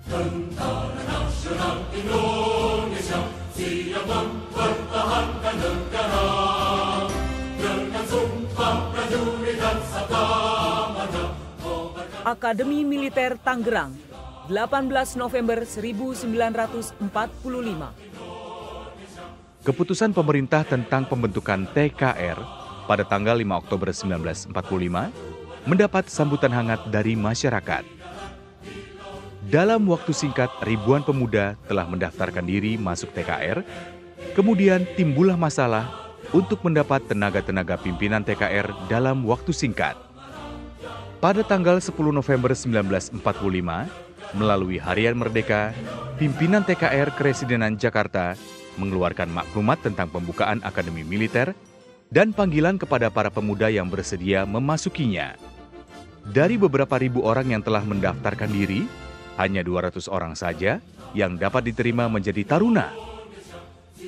Tentara Nasional Indonesia siap mempertahankan negara dengan sumpah prajurit dan sabda marga. Akademi Militer Tangerang, 18 November 1945. Keputusan pemerintah tentang pembentukan TKR pada tanggal 5 Oktober 1945 mendapat sambutan hangat dari masyarakat. Dalam waktu singkat, ribuan pemuda telah mendaftarkan diri masuk TKR, kemudian timbullah masalah untuk mendapat tenaga-tenaga pimpinan TKR dalam waktu singkat. Pada tanggal 10 November 1945, melalui Harian Merdeka, pimpinan TKR Keresidenan Jakarta mengeluarkan maklumat tentang pembukaan Akademi Militer dan panggilan kepada para pemuda yang bersedia memasukinya. Dari beberapa ribu orang yang telah mendaftarkan diri, hanya 200 orang saja yang dapat diterima menjadi taruna.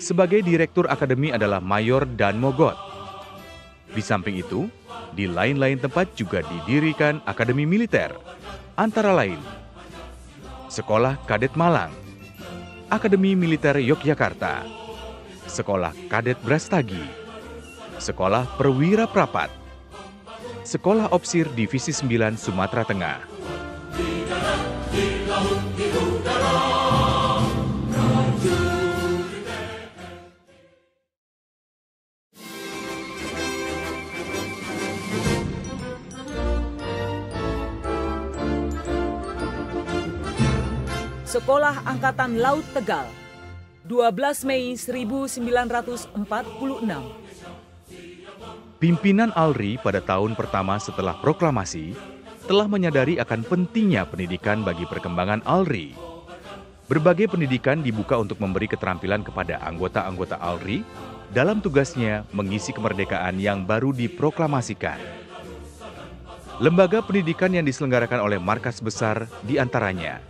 Sebagai direktur akademi adalah Mayor Dan Mogot. Di samping itu, di lain-lain tempat juga didirikan akademi militer. antara lain Sekolah Kadet Malang, Akademi Militer Yogyakarta, Sekolah Kadet Brastagi, Sekolah Perwira Prapat, Sekolah Opsir Divisi 9 Sumatera Tengah. Sekolah Angkatan Laut Tegal, 12 Mei 1946. Pimpinan ALRI pada tahun pertama setelah proklamasi telah menyadari akan pentingnya pendidikan bagi perkembangan ALRI. Berbagai pendidikan dibuka untuk memberi keterampilan kepada anggota-anggota ALRI dalam tugasnya mengisi kemerdekaan yang baru diproklamasikan. Lembaga pendidikan yang diselenggarakan oleh markas besar diantaranya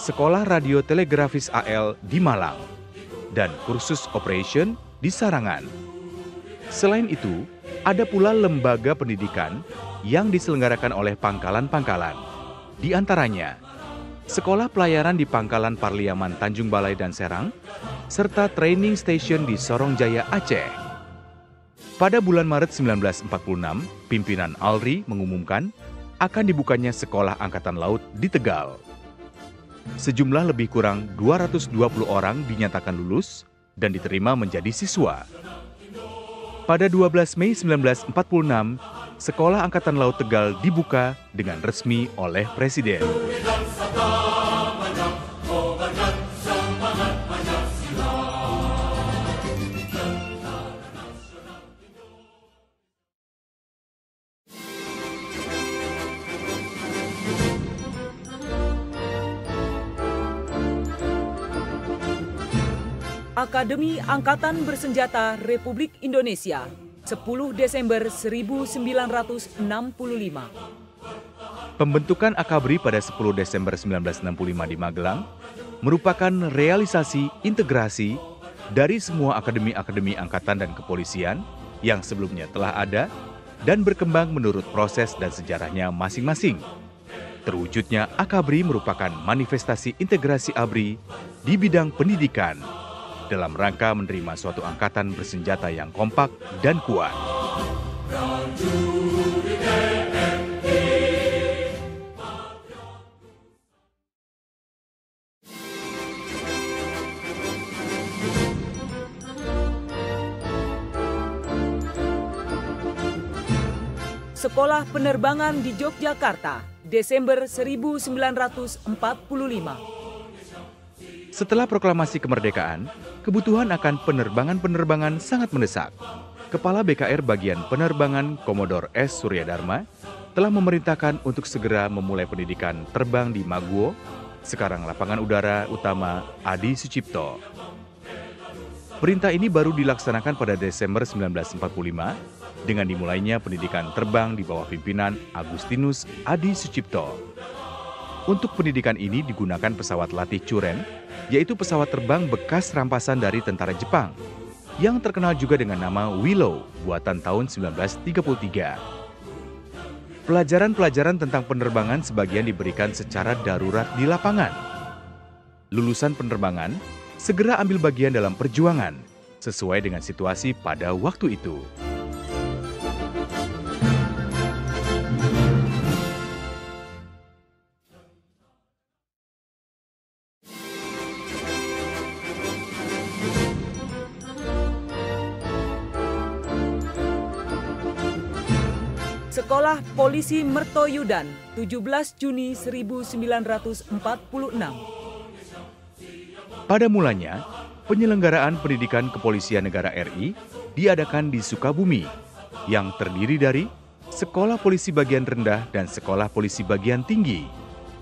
Sekolah Radio Telegrafis AL di Malang dan kursus operation di Sarangan. Selain itu, ada pula lembaga pendidikan yang diselenggarakan oleh pangkalan-pangkalan. Di antaranya, Sekolah Pelayaran di Pangkalan Parliaman Tanjung Balai dan Serang, serta Training Station di Sorongjaya, Aceh. Pada bulan Maret 1946, pimpinan ALRI mengumumkan akan dibukanya Sekolah Angkatan Laut di Tegal. Sejumlah lebih kurang 220 orang dinyatakan lulus dan diterima menjadi siswa. Pada 12 Mei 1946, Sekolah Angkatan Laut Tegal dibuka dengan resmi oleh Presiden. Akademi Angkatan Bersenjata Republik Indonesia, 10 Desember 1965. Pembentukan Akabri pada 10 Desember 1965 di Magelang merupakan realisasi integrasi dari semua akademi-akademi angkatan dan kepolisian yang sebelumnya telah ada dan berkembang menurut proses dan sejarahnya masing-masing. Terwujudnya Akabri merupakan manifestasi integrasi ABRI di bidang pendidikan dalam rangka menerima suatu angkatan bersenjata yang kompak dan kuat. Sekolah Penerbangan di Yogyakarta, Desember 1945. Setelah proklamasi kemerdekaan, kebutuhan akan penerbangan-penerbangan sangat mendesak. Kepala BKR Bagian Penerbangan Komodor S. Suryadharma telah memerintahkan untuk segera memulai pendidikan terbang di Maguwo, sekarang Lapangan Udara Utama Adi Sucipto. Perintah ini baru dilaksanakan pada Desember 1945 dengan dimulainya pendidikan terbang di bawah pimpinan Agustinus Adi Sucipto. Untuk pendidikan ini digunakan pesawat latih Churen, yaitu pesawat terbang bekas rampasan dari tentara Jepang, yang terkenal juga dengan nama Willow, buatan tahun 1933. Pelajaran-pelajaran tentang penerbangan sebagian diberikan secara darurat di lapangan. Lulusan penerbangan segera ambil bagian dalam perjuangan, sesuai dengan situasi pada waktu itu. Sekolah Polisi Mertoyudan, 17 Juni 1946. Pada mulanya, penyelenggaraan pendidikan kepolisian negara RI diadakan di Sukabumi, yang terdiri dari Sekolah Polisi Bagian Rendah dan Sekolah Polisi Bagian Tinggi,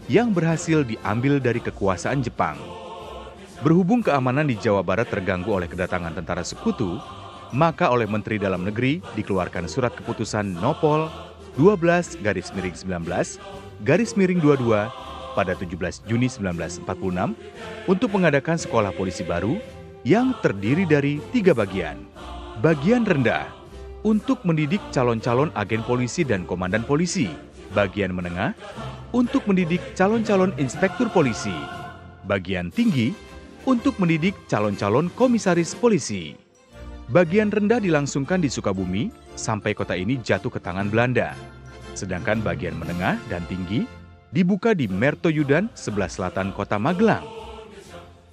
yang berhasil diambil dari kekuasaan Jepang. Berhubung keamanan di Jawa Barat terganggu oleh kedatangan tentara sekutu, maka oleh Menteri Dalam Negeri dikeluarkan surat keputusan Nopol 12/19/22 pada 17 Juni 1946 untuk mengadakan sekolah polisi baru yang terdiri dari 3 bagian. Bagian rendah untuk mendidik calon-calon agen polisi dan komandan polisi Bagian menengah untuk mendidik calon-calon inspektur polisi. Bagian tinggi untuk mendidik calon-calon komisaris polisi. Bagian rendah dilangsungkan di Sukabumi sampai kota ini jatuh ke tangan Belanda. Sedangkan bagian menengah dan tinggi dibuka di Mertoyudan sebelah selatan kota Magelang.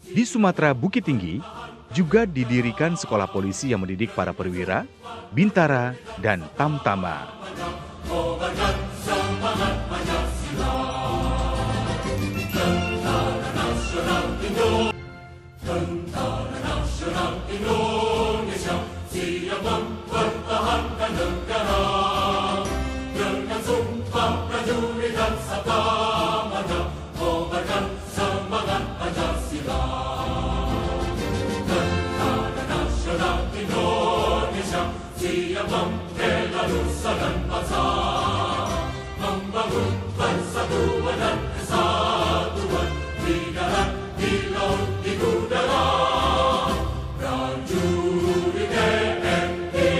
Di Sumatera Bukit Tinggi juga didirikan sekolah polisi yang mendidik para perwira, bintara, dan tamtama. Tentara Nasional Indonesia siap mempertahankan negara dengan sumpah prajurit dan sabda marga kobarkan semangat Pancasila. Tentara Nasional Indonesia siap membela nusa dan bangsa, membangun persatuan dan kesatuan di darat, di laut, di udara. Prajurit TNI,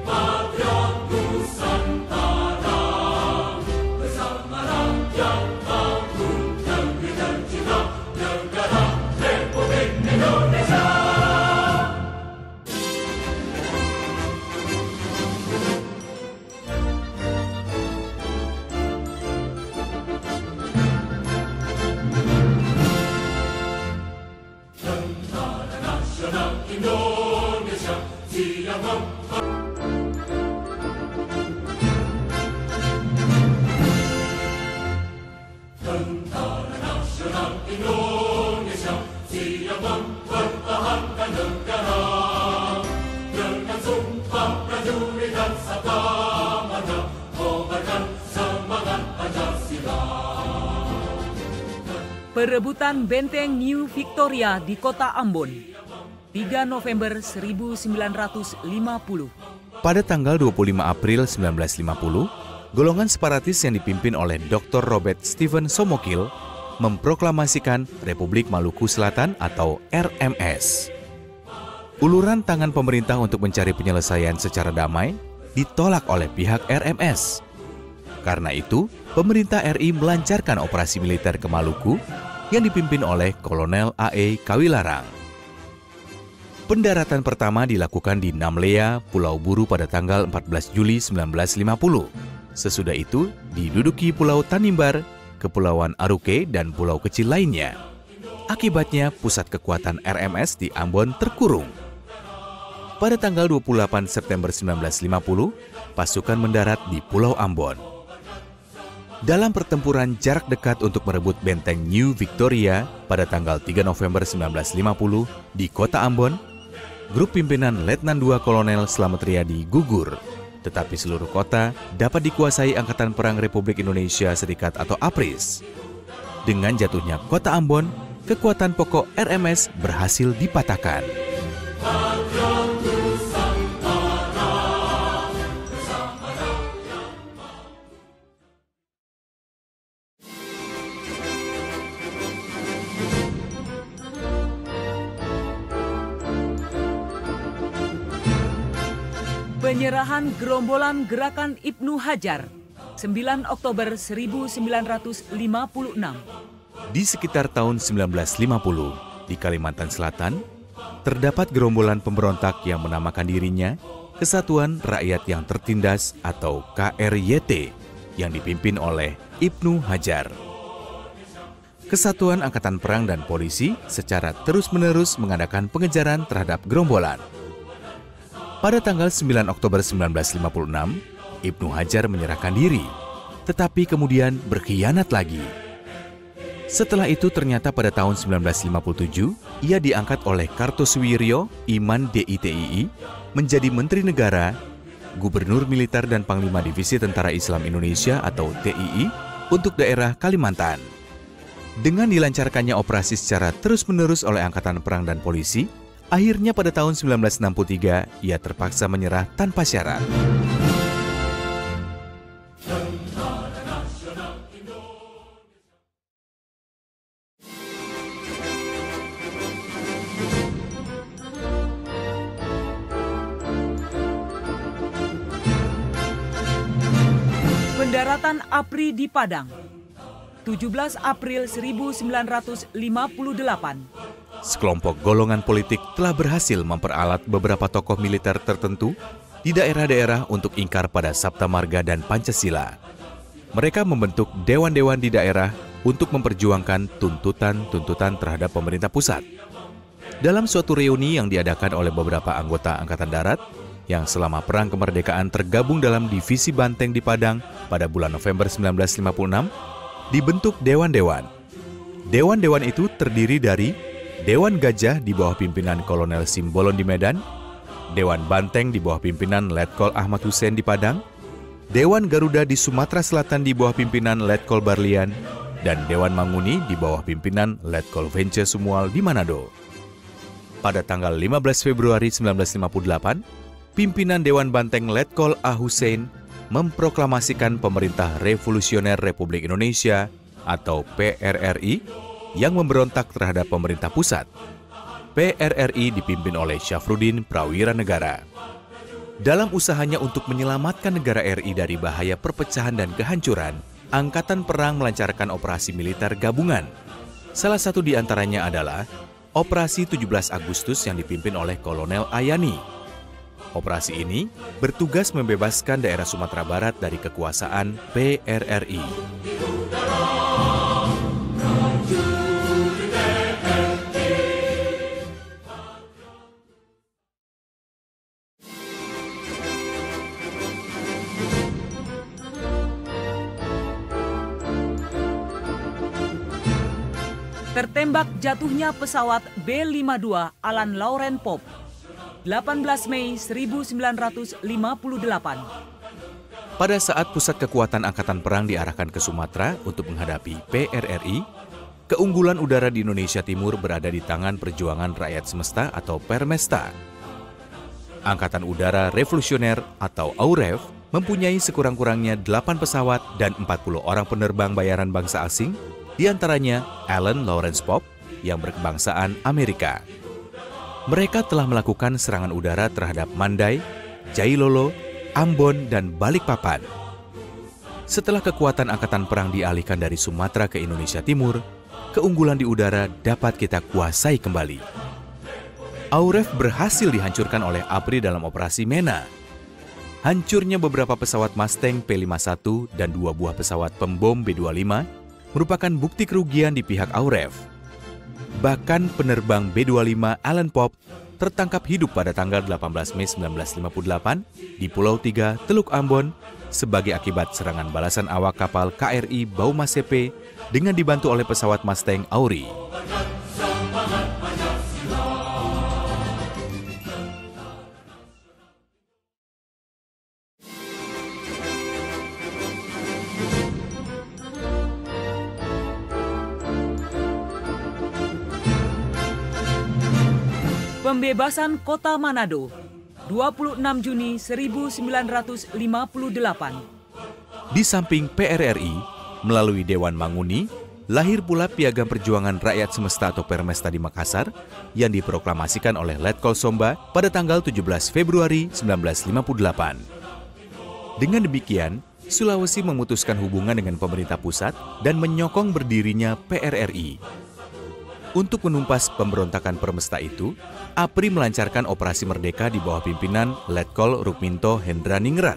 patriot Nusantara, bersama rakyat bangun negeri tercinta, negara Republik Indonesia. Indonesia siap Tentara Nasional Indonesia siap mempertahankan negara dengan sumpah prajurit dan sabda marga kobarkan semangat Pancasila. Perebutan Benteng New Victoria di Kota Ambon, 3 November 1950. Pada tanggal 25 April 1950, golongan separatis yang dipimpin oleh Dr. Robert Stephen Somokil memproklamasikan Republik Maluku Selatan atau RMS. Uluran tangan pemerintah untuk mencari penyelesaian secara damai ditolak oleh pihak RMS. Karena itu, pemerintah RI melancarkan operasi militer ke Maluku yang dipimpin oleh Kolonel A.E. Kawilarang. Pendaratan pertama dilakukan di Namlea, Pulau Buru pada tanggal 14 Juli 1950. Sesudah itu diduduki Pulau Tanimbar, Kepulauan Aruke, dan pulau kecil lainnya. Akibatnya pusat kekuatan RMS di Ambon terkurung. Pada tanggal 28 September 1950, pasukan mendarat di Pulau Ambon. Dalam pertempuran jarak dekat untuk merebut Benteng New Victoria pada tanggal 3 November 1950 di Kota Ambon, grup pimpinan Letnan II Kolonel Slamet Riyadi gugur, tetapi seluruh kota dapat dikuasai Angkatan Perang Republik Indonesia Serikat atau APRIS. Dengan jatuhnya Kota Ambon, kekuatan pokok RMS berhasil dipatahkan. Penyerahan gerombolan Gerakan Ibnu Hajar, 9 Oktober 1956. Di sekitar tahun 1950, di Kalimantan Selatan, terdapat gerombolan pemberontak yang menamakan dirinya Kesatuan Rakyat yang Tertindas atau KRYT yang dipimpin oleh Ibnu Hajar. Kesatuan Angkatan Perang dan Polisi secara terus-menerus mengadakan pengejaran terhadap gerombolan. Pada tanggal 9 Oktober 1956, Ibnu Hajar menyerahkan diri, tetapi kemudian berkhianat lagi. Setelah itu ternyata pada tahun 1957, ia diangkat oleh Kartosuwiryo Iman DITII menjadi Menteri Negara, Gubernur Militer dan Panglima Divisi Tentara Islam Indonesia atau TII untuk daerah Kalimantan. Dengan dilancarkannya operasi secara terus-menerus oleh Angkatan Perang dan Polisi, akhirnya pada tahun 1963, ia terpaksa menyerah tanpa syarat. Pendaratan APRI di Padang, 17 April 1958. Sekelompok golongan politik telah berhasil memperalat beberapa tokoh militer tertentu di daerah-daerah untuk ingkar pada Sabta Marga dan Pancasila. Mereka membentuk dewan-dewan di daerah untuk memperjuangkan tuntutan-tuntutan terhadap pemerintah pusat. Dalam suatu reuni yang diadakan oleh beberapa anggota Angkatan Darat yang selama Perang Kemerdekaan tergabung dalam Divisi Banteng di Padang pada bulan November 1956, dibentuk dewan-dewan. Dewan-dewan itu terdiri dari Dewan Gajah di bawah pimpinan Kolonel Simbolon di Medan, Dewan Banteng di bawah pimpinan Letkol Ahmad Hussein di Padang, Dewan Garuda di Sumatera Selatan di bawah pimpinan Letkol Barlian, dan Dewan Manguni di bawah pimpinan Letkol Vence Sumual di Manado. Pada tanggal 15 Februari 1958, pimpinan Dewan Banteng Letkol A. Hussein memproklamasikan Pemerintah Revolusioner Republik Indonesia atau PRRI yang memberontak terhadap pemerintah pusat. PRRI dipimpin oleh Syafruddin Prawira Negara. Dalam usahanya untuk menyelamatkan negara RI dari bahaya perpecahan dan kehancuran, Angkatan Perang melancarkan operasi militer gabungan. Salah satu di antaranya adalah Operasi 17 Agustus yang dipimpin oleh Kolonel Ayani. Operasi ini bertugas membebaskan daerah Sumatera Barat dari kekuasaan PRRI. Tertembak jatuhnya pesawat B-52 Alan Lauren Pope, 18 Mei 1958. Pada saat pusat kekuatan Angkatan Perang diarahkan ke Sumatera untuk menghadapi PRRI, keunggulan udara di Indonesia Timur berada di tangan Perjuangan Rakyat Semesta atau Permesta. Angkatan Udara Revolusioner atau AUREF mempunyai sekurang-kurangnya 8 pesawat dan 40 orang penerbang bayaran bangsa asing, di antaranya Alan Lawrence Pope yang berkebangsaan Amerika. Mereka telah melakukan serangan udara terhadap Mandai, Jailolo, Ambon, dan Balikpapan. Setelah kekuatan Angkatan Perang dialihkan dari Sumatera ke Indonesia Timur, keunggulan di udara dapat kita kuasai kembali. AUREF berhasil dihancurkan oleh APRI dalam operasi MENA. Hancurnya beberapa pesawat Mustang P-51 dan 2 buah pesawat pembom B-25 merupakan bukti kerugian di pihak AUREF. Bahkan penerbang B-25 Alan Pope tertangkap hidup pada tanggal 18 Mei 1958 di Pulau Tiga, Teluk Ambon sebagai akibat serangan balasan awak kapal KRI Baumasepe dengan dibantu oleh pesawat Mustang Auri. Pembebasan Kota Manado, 26 Juni 1958. Di samping PRRI, melalui Dewan Manguni, lahir pula Piagam Perjuangan Rakyat Semesta atau Permesta di Makassar yang diproklamasikan oleh Letkol Somba pada tanggal 17 Februari 1958. Dengan demikian, Sulawesi memutuskan hubungan dengan pemerintah pusat dan menyokong berdirinya PRRI. Untuk menumpas pemberontakan Permesta itu, APRI melancarkan Operasi Merdeka di bawah pimpinan Letkol Rukminto Hendraningrat.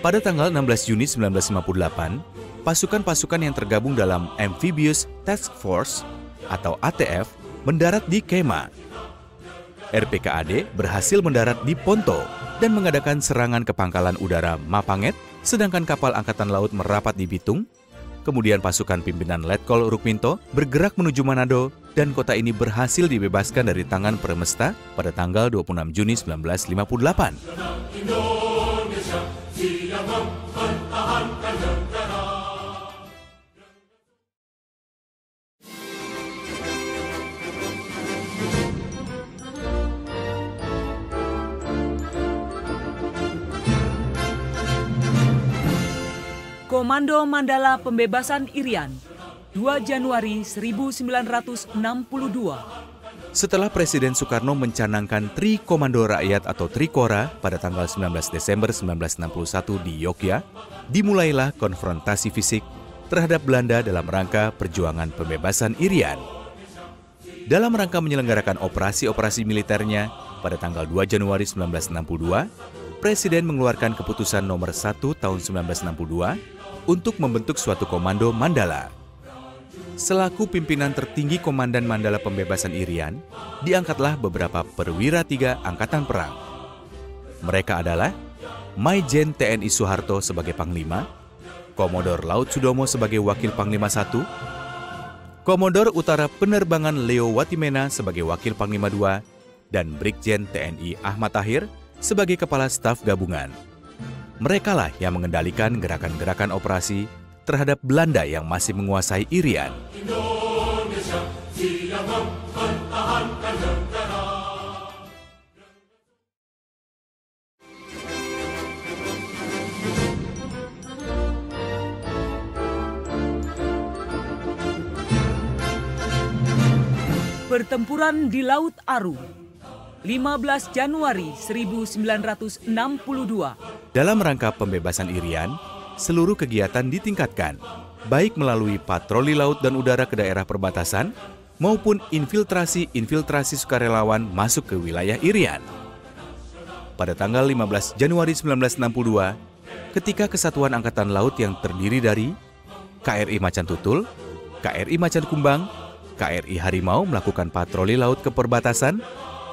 Pada tanggal 16 Juni 1958, pasukan-pasukan yang tergabung dalam Amphibious Task Force atau ATF mendarat di Kema. RPKAD berhasil mendarat di Ponto dan mengadakan serangan ke pangkalan udara Mapanget, sedangkan kapal Angkatan Laut merapat di Bitung. Kemudian pasukan pimpinan Letkol Rukminto bergerak menuju Manado dan kota ini berhasil dibebaskan dari tangan Permesta pada tanggal 26 Juni 1958. Indonesia siap mempertahankan negara. Komando Mandala Pembebasan Irian, 2 Januari 1962. Setelah Presiden Soekarno mencanangkan Tri Komando Rakyat atau Trikora pada tanggal 19 Desember 1961 di Yogyakarta, dimulailah konfrontasi fisik terhadap Belanda dalam rangka perjuangan pembebasan Irian. Dalam rangka menyelenggarakan operasi-operasi militernya, pada tanggal 2 Januari 1962, Presiden mengeluarkan keputusan nomor 1 tahun 1962 untuk membentuk suatu komando Mandala. Selaku pimpinan tertinggi Komandan Mandala Pembebasan Irian, diangkatlah beberapa perwira 3 Angkatan Perang. Mereka adalah Maijen TNI Soeharto sebagai Panglima, Komodor Laut Sudomo sebagai Wakil Panglima I, Komodor Utara Penerbangan Leo Watimena sebagai Wakil Panglima II, dan Brigjen TNI Ahmad Tahir sebagai Kepala Staf Gabungan. Merekalah yang mengendalikan gerakan-gerakan operasi terhadap Belanda yang masih menguasai Irian. Indonesia siap mempertahankan negara. Pertempuran di Laut Aru, 15 Januari 1962. Dalam rangka pembebasan Irian, seluruh kegiatan ditingkatkan, baik melalui patroli laut dan udara ke daerah perbatasan, maupun infiltrasi sukarelawan masuk ke wilayah Irian. Pada tanggal 15 Januari 1962, ketika Kesatuan Angkatan Laut yang terdiri dari KRI Macan Tutul, KRI Macan Kumbang, KRI Harimau melakukan patroli laut ke perbatasan,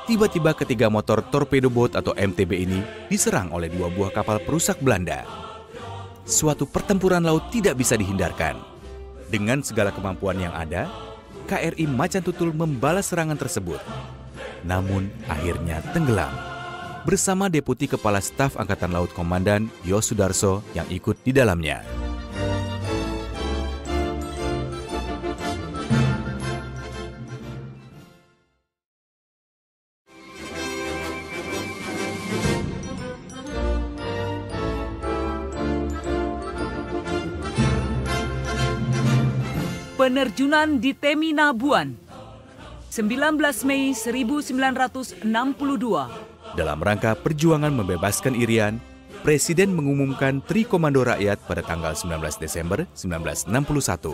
tiba-tiba ketiga motor torpedo boat atau MTB ini diserang oleh 2 buah kapal perusak Belanda. Suatu pertempuran laut tidak bisa dihindarkan. Dengan segala kemampuan yang ada, KRI Macan Tutul membalas serangan tersebut. Namun akhirnya tenggelam bersama Deputi Kepala Staf Angkatan Laut Komandan Yos Sudarso yang ikut di dalamnya. Penerjunan di Teminabuan, 19 Mei 1962. Dalam rangka perjuangan membebaskan Irian, Presiden mengumumkan Tri Komando Rakyat pada tanggal 19 Desember 1961.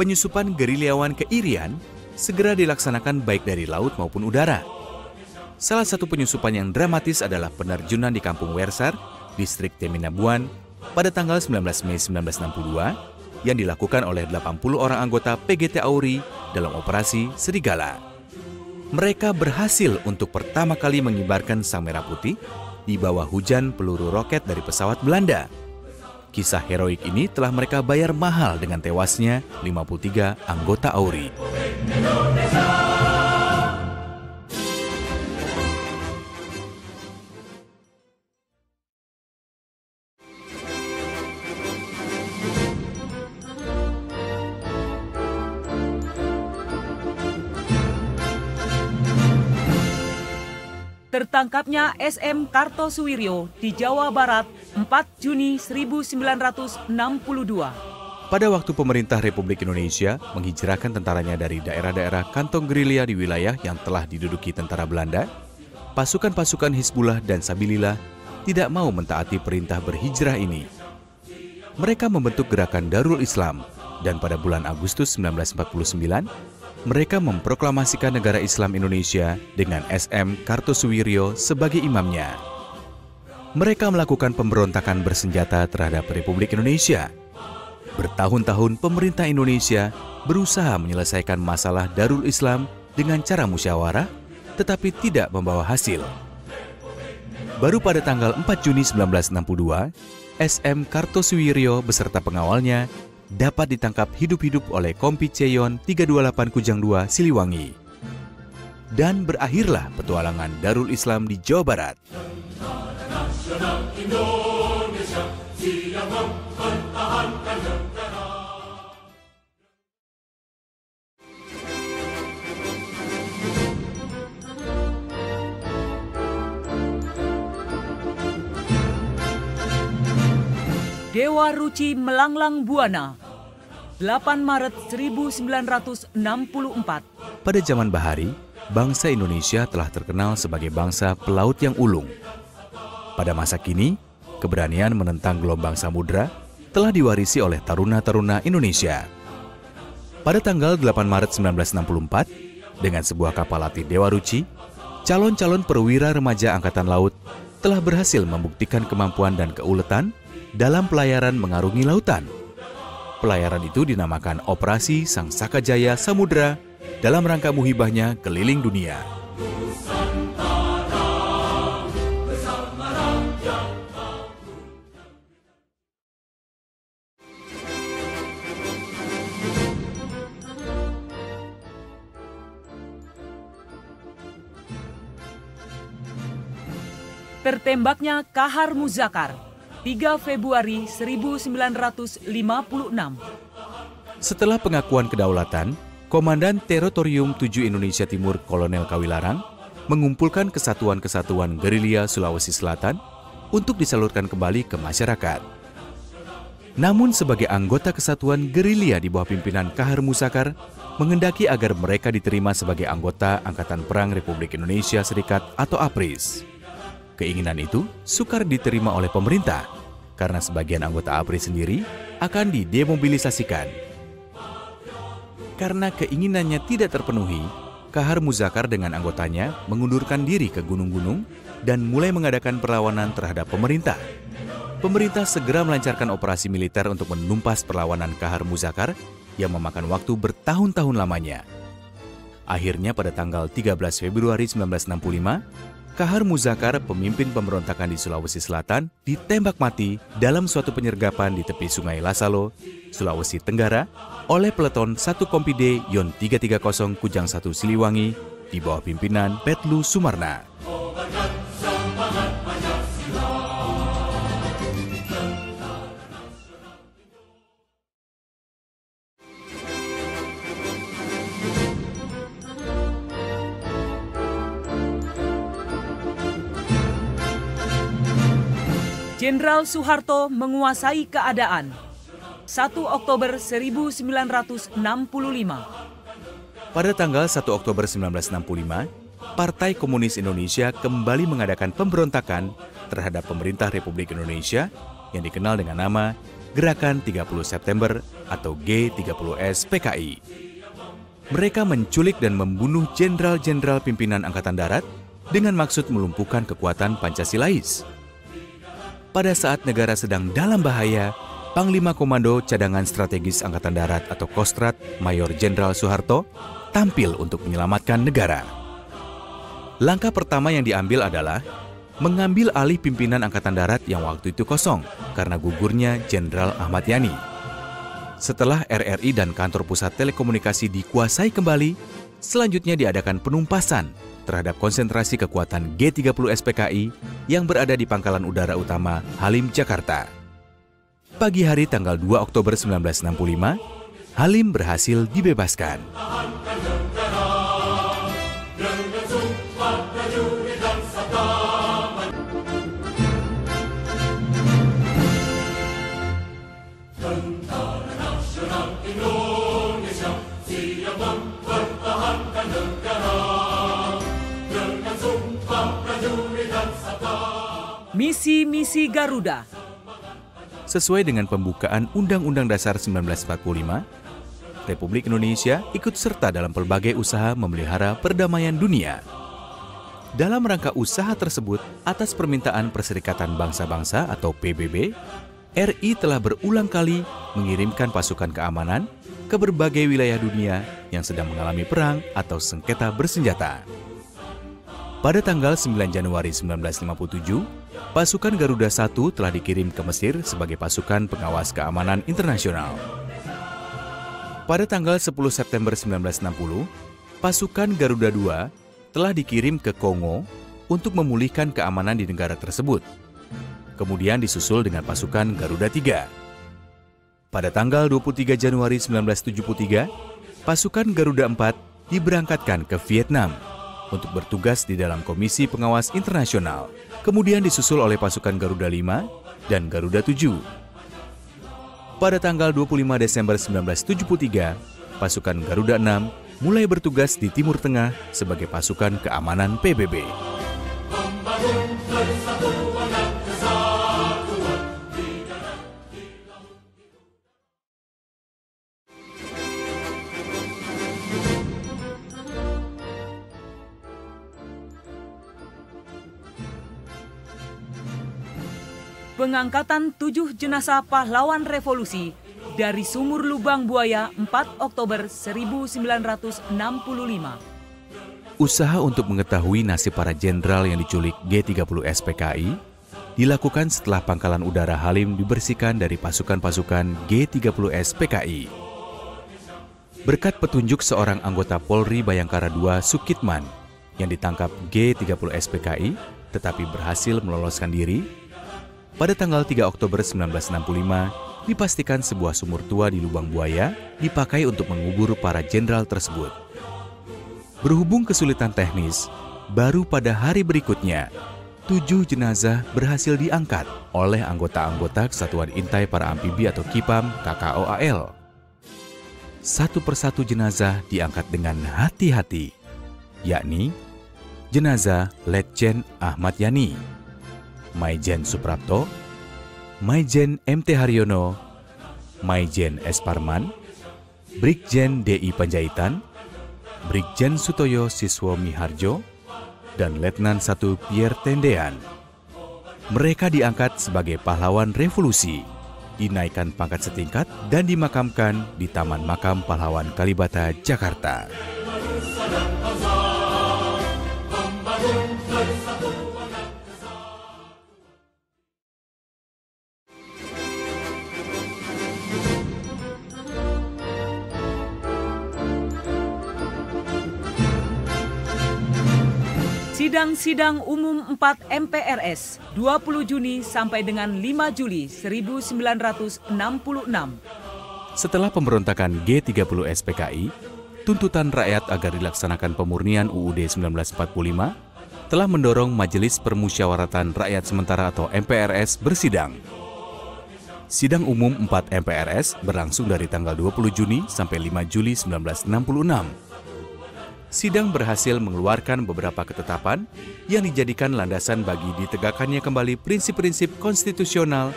Penyusupan gerilyawan ke Irian segera dilaksanakan baik dari laut maupun udara. Salah satu penyusupan yang dramatis adalah penerjunan di Kampung Wersar, distrik Teminabuan, pada tanggal 19 Mei 1962, yang dilakukan oleh 80 orang anggota PGT Auri dalam operasi Serigala. Mereka berhasil untuk pertama kali mengibarkan sang merah putih di bawah hujan peluru roket dari pesawat Belanda. Kisah heroik ini telah mereka bayar mahal dengan tewasnya 53 anggota Auri. Tertangkapnya SM Kartosuwiryo di Jawa Barat 4 Juni 1962. Pada waktu pemerintah Republik Indonesia menghijrahkan tentaranya dari daerah-daerah kantong gerilya di wilayah yang telah diduduki tentara Belanda, pasukan-pasukan Hizbullah dan Sabilillah tidak mau mentaati perintah berhijrah ini. Mereka membentuk gerakan Darul Islam dan pada bulan Agustus 1949, mereka memproklamasikan negara Islam Indonesia dengan SM Kartosuwiryo sebagai imamnya. Mereka melakukan pemberontakan bersenjata terhadap Republik Indonesia. Bertahun-tahun pemerintah Indonesia berusaha menyelesaikan masalah Darul Islam dengan cara musyawarah, tetapi tidak membawa hasil. Baru pada tanggal 4 Juni 1962, SM Kartosuwiryo beserta pengawalnya dapat ditangkap hidup-hidup oleh Kompi Ceyon 328 Kujang II Siliwangi. Dan berakhirlah petualangan Darul Islam di Jawa Barat. Nasional Indonesia siap mempertahankan negara. Dewa Ruci Melanglang Buana, 8 Maret 1964. pada zaman Bahari, bangsa Indonesia telah terkenal sebagai bangsa pelaut yang ulung. Pada masa kini, keberanian menentang gelombang samudra telah diwarisi oleh taruna-taruna Indonesia. Pada tanggal 8 Maret 1964, dengan sebuah kapal latih Dewa Ruci, calon-calon perwira remaja Angkatan Laut telah berhasil membuktikan kemampuan dan keuletan dalam pelayaran mengarungi lautan. Pelayaran itu dinamakan Operasi Sang Saka Jaya Samudra dalam rangka muhibahnya keliling dunia. Tertembaknya Kahar Muzakar, 3 Februari 1956. Setelah pengakuan kedaulatan, Komandan Teritorium 7 Indonesia Timur Kolonel Kawilarang mengumpulkan kesatuan-kesatuan gerilya Sulawesi Selatan untuk disalurkan kembali ke masyarakat. Namun sebagai anggota kesatuan gerilya di bawah pimpinan Kahar Muzakar mengendaki agar mereka diterima sebagai anggota Angkatan Perang Republik Indonesia Serikat atau APRIS. Keinginan itu sukar diterima oleh pemerintah karena sebagian anggota APRIS sendiri akan didemobilisasikan. Karena keinginannya tidak terpenuhi, Kahar Muzakar dengan anggotanya mengundurkan diri ke gunung-gunung dan mulai mengadakan perlawanan terhadap pemerintah. Pemerintah segera melancarkan operasi militer untuk menumpas perlawanan Kahar Muzakar yang memakan waktu bertahun-tahun lamanya. Akhirnya pada tanggal 13 Februari 1965, Kahar Muzakar, pemimpin pemberontakan di Sulawesi Selatan, ditembak mati dalam suatu penyergapan di tepi Sungai Lasalo, Sulawesi Tenggara, oleh peleton 1 Kompide Yon 330 Kujang 1 Siliwangi di bawah pimpinan Petlu Sumarna. Jenderal Soeharto menguasai keadaan. 1 Oktober 1965. Pada tanggal 1 Oktober 1965, Partai Komunis Indonesia kembali mengadakan pemberontakan terhadap pemerintah Republik Indonesia yang dikenal dengan nama Gerakan 30 September atau G30S PKI. Mereka menculik dan membunuh jenderal-jenderal pimpinan Angkatan Darat dengan maksud melumpuhkan kekuatan Pancasilais. Pada saat negara sedang dalam bahaya, Panglima Komando Cadangan Strategis Angkatan Darat atau Kostrad Mayor Jenderal Soeharto tampil untuk menyelamatkan negara. Langkah pertama yang diambil adalah mengambil alih pimpinan Angkatan Darat yang waktu itu kosong karena gugurnya Jenderal Ahmad Yani. Setelah RRI dan Kantor Pusat Telekomunikasi dikuasai kembali, selanjutnya diadakan penumpasan terhadap konsentrasi kekuatan G30 SPKI yang berada di Pangkalan Udara Utama Halim, Jakarta. Pagi hari tanggal 2 Oktober 1965, Halim berhasil dibebaskan. Tentara Nasional Indonesia siap mempertahankan negara. Misi-misi Garuda. Sesuai dengan pembukaan Undang-Undang Dasar 1945, Republik Indonesia ikut serta dalam berbagai usaha memelihara perdamaian dunia. Dalam rangka usaha tersebut, atas permintaan Perserikatan Bangsa-Bangsa atau PBB, RI telah berulang kali mengirimkan pasukan keamanan ke berbagai wilayah dunia yang sedang mengalami perang atau sengketa bersenjata. Pada tanggal 9 Januari 1957, pasukan Garuda I telah dikirim ke Mesir sebagai pasukan pengawas keamanan internasional. Pada tanggal 10 September 1960, pasukan Garuda II telah dikirim ke Kongo untuk memulihkan keamanan di negara tersebut. Kemudian disusul dengan pasukan Garuda III. Pada tanggal 23 Januari 1973, pasukan Garuda IV diberangkatkan ke Vietnam untuk bertugas di dalam Komisi Pengawas Internasional, kemudian disusul oleh pasukan Garuda V dan Garuda VII. Pada tanggal 25 Desember 1973, pasukan Garuda VI mulai bertugas di Timur Tengah sebagai pasukan keamanan PBB. Membangun persatuan dan kesatuan di darat, di laut, di Pengangkatan 7 jenazah pahlawan revolusi dari sumur lubang buaya 4 Oktober 1965. Usaha untuk mengetahui nasib para jenderal yang diculik G30S PKI dilakukan setelah Pangkalan Udara Halim dibersihkan dari pasukan-pasukan G30S PKI. Berkat petunjuk seorang anggota Polri Bayangkara II Sukitman yang ditangkap G30S PKI tetapi berhasil meloloskan diri, pada tanggal 3 Oktober 1965 dipastikan sebuah sumur tua di Lubang Buaya dipakai untuk mengubur para jenderal tersebut. Berhubung kesulitan teknis, baru pada hari berikutnya, 7 jenazah berhasil diangkat oleh anggota-anggota Kesatuan Intai Para Amfibi atau KIPAM KKOAL. Satu persatu jenazah diangkat dengan hati-hati, yakni jenazah Letjen Ahmad Yani, Maijen Suprapto, Maijen MT Haryono, Maijen S. Parman, Brigjen DI Panjaitan, Brigjen Sutoyo Siswo Miharjo, dan Letnan 1 Pierre Tendean. Mereka diangkat sebagai pahlawan revolusi, dinaikkan pangkat setingkat dan dimakamkan di Taman Makam Pahlawan Kalibata, Jakarta. Sidang-sidang umum 4 MPRS 20 Juni sampai dengan 5 Juli 1966. Setelah pemberontakan G30S PKI, tuntutan rakyat agar dilaksanakan pemurnian UUD 1945 telah mendorong Majelis Permusyawaratan Rakyat Sementara atau MPRS bersidang. Sidang umum 4 MPRS berlangsung dari tanggal 20 Juni sampai 5 Juli 1966. Sidang berhasil mengeluarkan beberapa ketetapan yang dijadikan landasan bagi ditegakkannya kembali prinsip-prinsip konstitusional,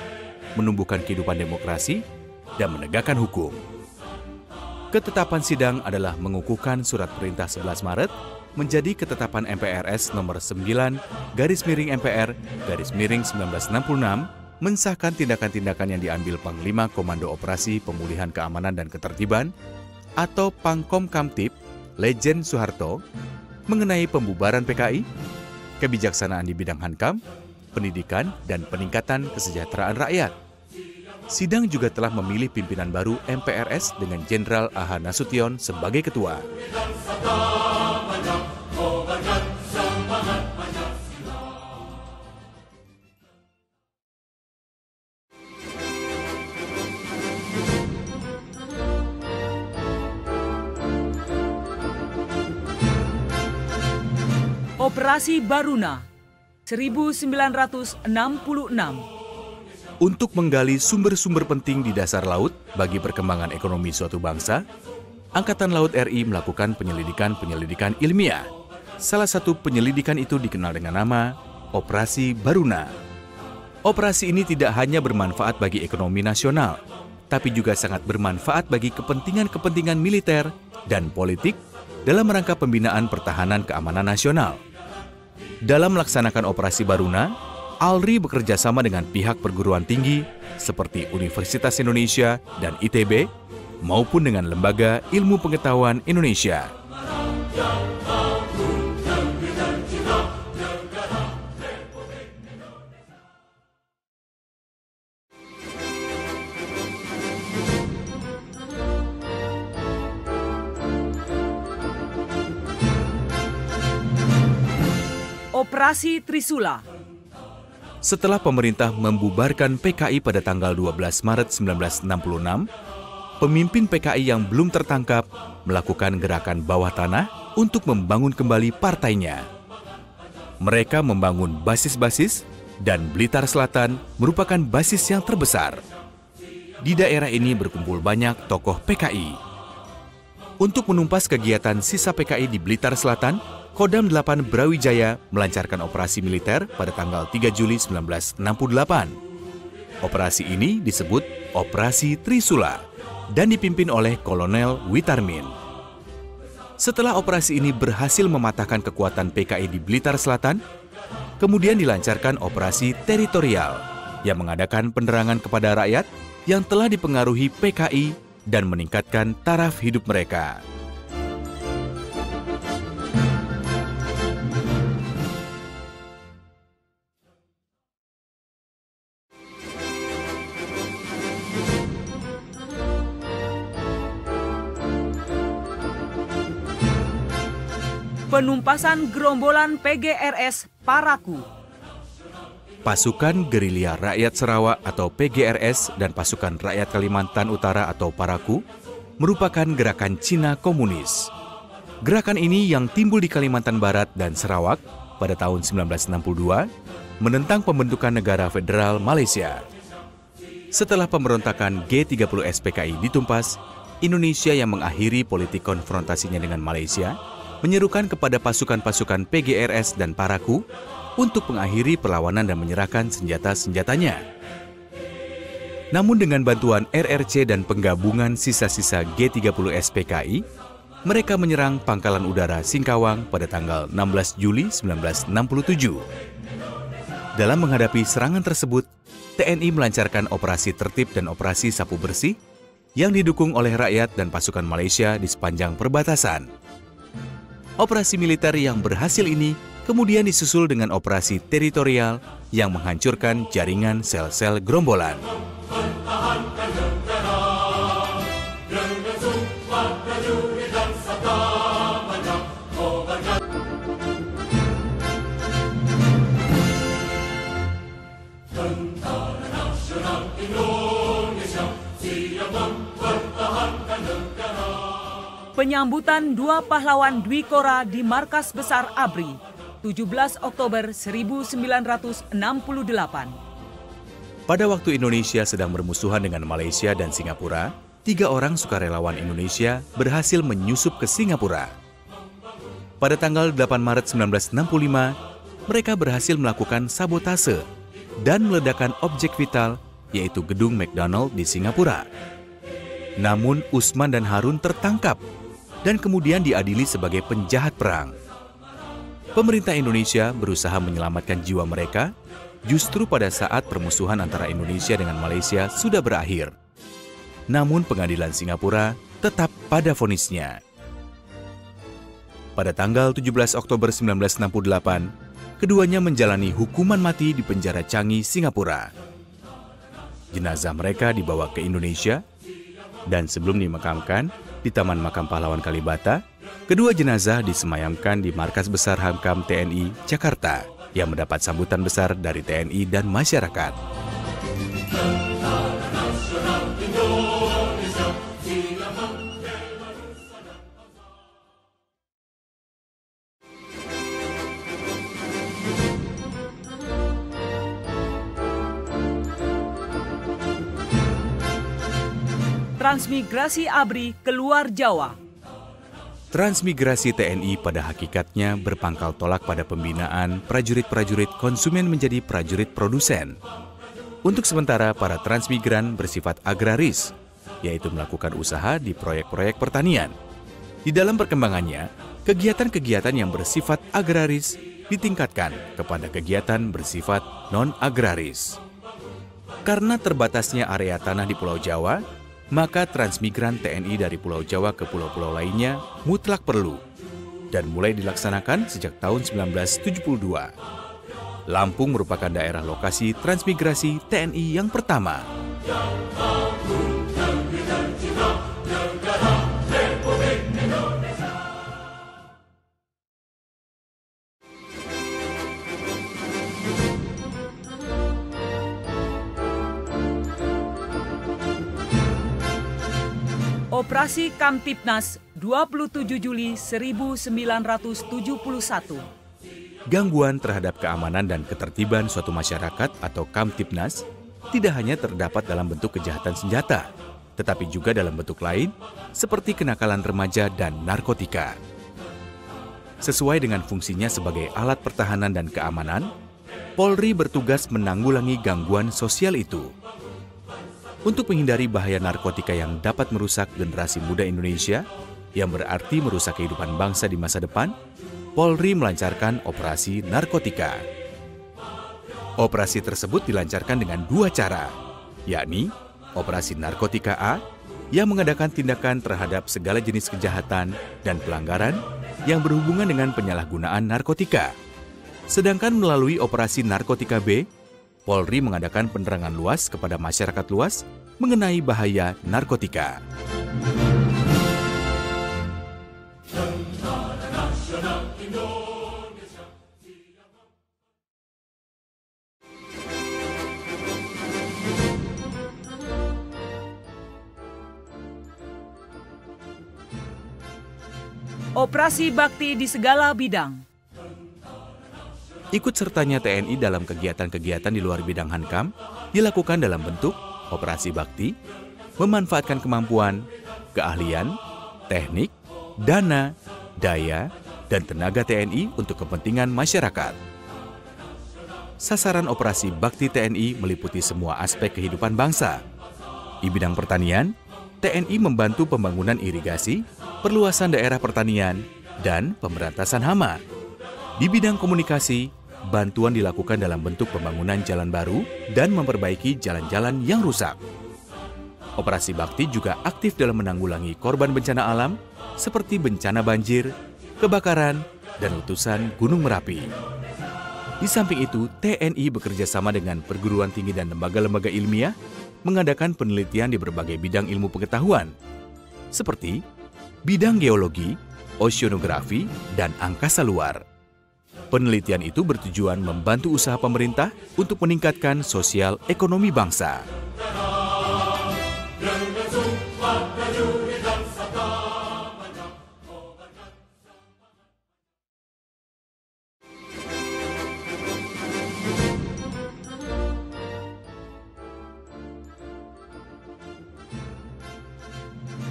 menumbuhkan kehidupan demokrasi, dan menegakkan hukum. Ketetapan sidang adalah mengukuhkan Surat Perintah 11 Maret menjadi Ketetapan MPRS nomor 9/MPR/1966 mensahkan tindakan-tindakan yang diambil Panglima Komando Operasi Pemulihan Keamanan dan Ketertiban atau Pangkom Kamtib Lejen Soeharto mengenai pembubaran PKI, kebijaksanaan di bidang Hankam, pendidikan, dan peningkatan kesejahteraan rakyat. Sidang juga telah memilih pimpinan baru MPRS dengan Jenderal A.H. Nasution sebagai ketua. Operasi Baruna 1966. Untuk menggali sumber-sumber penting di dasar laut bagi perkembangan ekonomi suatu bangsa, Angkatan Laut RI melakukan penyelidikan ilmiah. Salah satu penyelidikan itu dikenal dengan nama Operasi Baruna. Operasi ini tidak hanya bermanfaat bagi ekonomi nasional, tapi juga sangat bermanfaat bagi kepentingan-kepentingan militer dan politik dalam rangka pembinaan pertahanan keamanan nasional. Dalam melaksanakan Operasi Baruna, ALRI bekerja sama dengan pihak perguruan tinggi seperti Universitas Indonesia dan ITB maupun dengan Lembaga Ilmu Pengetahuan Indonesia. Operasi Trisula. Setelah pemerintah membubarkan PKI pada tanggal 12 Maret 1966, pemimpin PKI yang belum tertangkap melakukan gerakan bawah tanah untuk membangun kembali partainya. Mereka membangun basis-basis dan Blitar Selatan merupakan basis yang terbesar. Di daerah ini berkumpul banyak tokoh PKI. Untuk menumpas kegiatan sisa PKI di Blitar Selatan, Kodam 8 Brawijaya melancarkan operasi militer pada tanggal 3 Juli 1968. Operasi ini disebut Operasi Trisula dan dipimpin oleh Kolonel Witarmin. Setelah operasi ini berhasil mematahkan kekuatan PKI di Blitar Selatan, kemudian dilancarkan Operasi Teritorial yang mengadakan penerangan kepada rakyat yang telah dipengaruhi PKI dan meningkatkan taraf hidup mereka. Penumpasan gerombolan PGRS Paraku. Pasukan Gerilya Rakyat Sarawak atau PGRS dan Pasukan Rakyat Kalimantan Utara atau Paraku merupakan gerakan Cina komunis. Gerakan ini yang timbul di Kalimantan Barat dan Sarawak pada tahun 1962 menentang pembentukan negara federal Malaysia. Setelah pemberontakan G30 SPKI ditumpas, Indonesia yang mengakhiri politik konfrontasinya dengan Malaysia menyerukan kepada pasukan-pasukan PGRS dan Paraku untuk mengakhiri perlawanan dan menyerahkan senjata-senjatanya. Namun dengan bantuan RRC dan penggabungan sisa-sisa G30 SPKI, mereka menyerang Pangkalan Udara Singkawang pada tanggal 16 Juli 1967. Dalam menghadapi serangan tersebut, TNI melancarkan operasi tertib dan operasi sapu bersih yang didukung oleh rakyat dan pasukan Malaysia di sepanjang perbatasan. Operasi militer yang berhasil ini kemudian disusul dengan operasi teritorial yang menghancurkan jaringan sel-sel gerombolan. Penyambutan dua pahlawan Dwikora di Markas Besar ABRI, 17 Oktober 1968. Pada waktu Indonesia sedang bermusuhan dengan Malaysia dan Singapura, 3 orang sukarelawan Indonesia berhasil menyusup ke Singapura. Pada tanggal 8 Maret 1965, mereka berhasil melakukan sabotase dan meledakkan objek vital, yaitu gedung McDonald di Singapura. Namun Usman dan Harun tertangkap dan kemudian diadili sebagai penjahat perang. Pemerintah Indonesia berusaha menyelamatkan jiwa mereka justru pada saat permusuhan antara Indonesia dengan Malaysia sudah berakhir. Namun pengadilan Singapura tetap pada vonisnya. Pada tanggal 17 Oktober 1968, keduanya menjalani hukuman mati di penjara Changi, Singapura. Jenazah mereka dibawa ke Indonesia dan sebelum dimakamkan di Taman Makam Pahlawan Kalibata, kedua jenazah disemayamkan di Markas Besar Hamkam TNI Jakarta yang mendapat sambutan besar dari TNI dan masyarakat. Transmigrasi ABRI keluar Jawa. Transmigrasi TNI pada hakikatnya berpangkal tolak pada pembinaan prajurit-prajurit konsumen menjadi prajurit produsen. Untuk sementara, para transmigran bersifat agraris, yaitu melakukan usaha di proyek-proyek pertanian. Di dalam perkembangannya, kegiatan-kegiatan yang bersifat agraris ditingkatkan kepada kegiatan bersifat non-agraris. Karena terbatasnya area tanah di Pulau Jawa, maka transmigran TNI dari Pulau Jawa ke pulau-pulau lainnya mutlak perlu dan mulai dilaksanakan sejak tahun 1972. Lampung merupakan daerah lokasi transmigrasi TNI yang pertama. Operasi Kamtipnas 27 Juli 1971. Gangguan terhadap keamanan dan ketertiban suatu masyarakat atau Kamtipnas tidak hanya terdapat dalam bentuk kejahatan senjata, tetapi juga dalam bentuk lain seperti kenakalan remaja dan narkotika. Sesuai dengan fungsinya sebagai alat pertahanan dan keamanan, Polri bertugas menanggulangi gangguan sosial itu. Untuk menghindari bahaya narkotika yang dapat merusak generasi muda Indonesia, yang berarti merusak kehidupan bangsa di masa depan, Polri melancarkan operasi narkotika. Operasi tersebut dilancarkan dengan dua cara, yakni Operasi Narkotika A yang mengadakan tindakan terhadap segala jenis kejahatan dan pelanggaran yang berhubungan dengan penyalahgunaan narkotika. Sedangkan melalui Operasi Narkotika B, Polri mengadakan penerangan luas kepada masyarakat luas mengenai bahaya narkotika. Operasi bakti di segala bidang. Ikut sertanya TNI dalam kegiatan-kegiatan di luar bidang Hankam dilakukan dalam bentuk operasi bakti, memanfaatkan kemampuan, keahlian, teknik, dana, daya, dan tenaga TNI untuk kepentingan masyarakat. Sasaran operasi bakti TNI meliputi semua aspek kehidupan bangsa. Di bidang pertanian, TNI membantu pembangunan irigasi, perluasan daerah pertanian, dan pemberantasan hama. Di bidang komunikasi, bantuan dilakukan dalam bentuk pembangunan jalan baru dan memperbaiki jalan-jalan yang rusak. Operasi bakti juga aktif dalam menanggulangi korban bencana alam seperti bencana banjir, kebakaran, dan letusan Gunung Merapi. Di samping itu, TNI bekerja sama dengan perguruan tinggi dan lembaga-lembaga ilmiah mengadakan penelitian di berbagai bidang ilmu pengetahuan, seperti bidang geologi, oceanografi, dan angkasa luar. Penelitian itu bertujuan membantu usaha pemerintah untuk meningkatkan sosial ekonomi bangsa.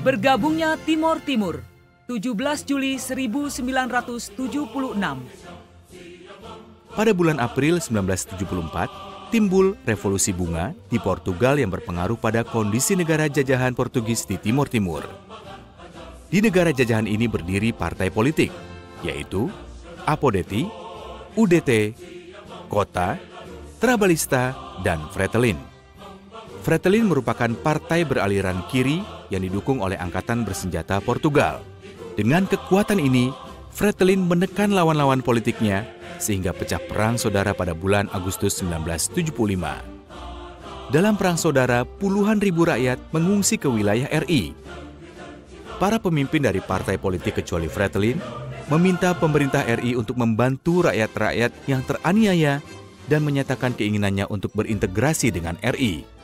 Bergabungnya Timor Timur, 17 Juli 1976. Pada bulan April 1974, timbul revolusi bunga di Portugal yang berpengaruh pada kondisi negara jajahan Portugis di Timor Timur. Di negara jajahan ini berdiri partai politik, yaitu Apodeti, UDT, Kota, Trabalhista, dan Fretilin. Fretilin merupakan partai beraliran kiri yang didukung oleh angkatan bersenjata Portugal. Dengan kekuatan ini, Fretilin menekan lawan-lawan politiknya sehingga pecah perang saudara pada bulan Agustus 1975. Dalam perang saudara, puluhan ribu rakyat mengungsi ke wilayah RI. Para pemimpin dari partai politik kecuali Fretilin meminta pemerintah RI untuk membantu rakyat-rakyat yang teraniaya dan menyatakan keinginannya untuk berintegrasi dengan RI.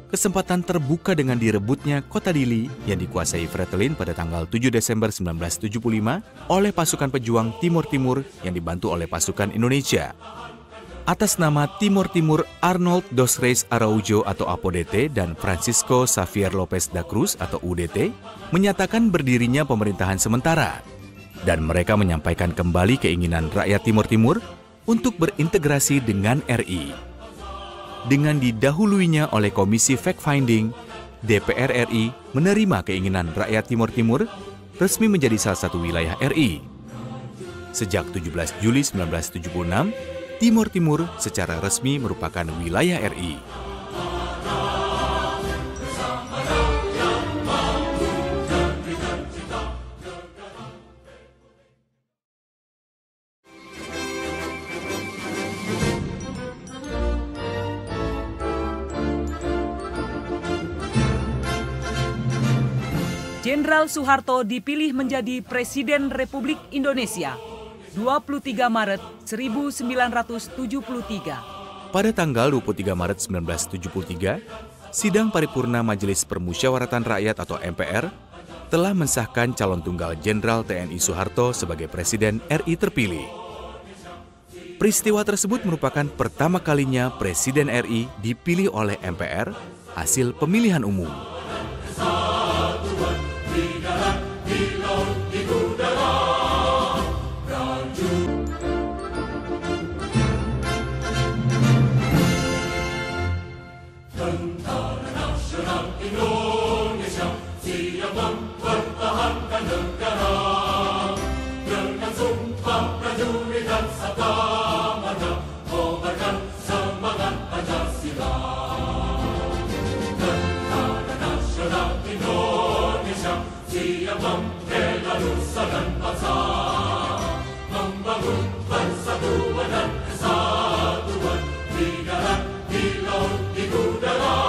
Kesempatan terbuka dengan direbutnya kota Dili yang dikuasai Fretilin pada tanggal 7 Desember 1975 oleh pasukan pejuang Timor Timur yang dibantu oleh pasukan Indonesia. Atas nama Timor Timur, Arnold dos Reis Araújo atau Apodete dan Francisco Xavier Lopes da Cruz atau UDT menyatakan berdirinya pemerintahan sementara. Dan mereka menyampaikan kembali keinginan rakyat Timor Timur untuk berintegrasi dengan RI. Dengan didahuluinya oleh Komisi Fact-Finding, DPR RI menerima keinginan rakyat Timor Timur resmi menjadi salah satu wilayah RI. Sejak 17 Juli 1976, Timor Timur secara resmi merupakan wilayah RI. Jenderal Soeharto dipilih menjadi Presiden Republik Indonesia 23 Maret 1973. Pada tanggal 23 Maret 1973, Sidang Paripurna Majelis Permusyawaratan Rakyat atau MPR telah mensahkan calon tunggal Jenderal TNI Soeharto sebagai Presiden RI terpilih. Peristiwa tersebut merupakan pertama kalinya Presiden RI dipilih oleh MPR hasil pemilihan umum. Tentara Nasional Indonesia siap mempertahankan negara dengan sumpah prajurit dan sabda marga kobarkan semangat Pancasila. Tentara Nasional Indonesia siap membela nusa dan bangsa, membangun persatuan dan kesatuan di darat, di laut, di udara.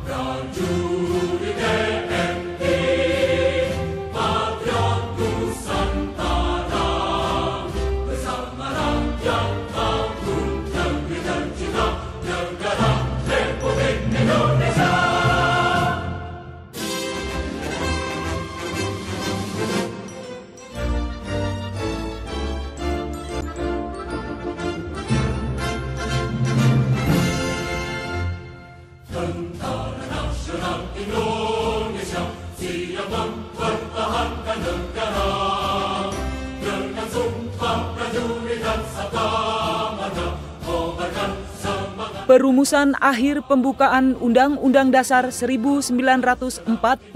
Prajurit TNI, patriot Nusantara, bersama rakyat bangun negeri tercinta, negara Republik Indonesia. Tentara Nasional Indonesia siap mempertahankan negara dengan sumpah prajurit dan sabda marga kobarkan semangat. Perumusan akhir pembukaan Undang-Undang Dasar 1945, 18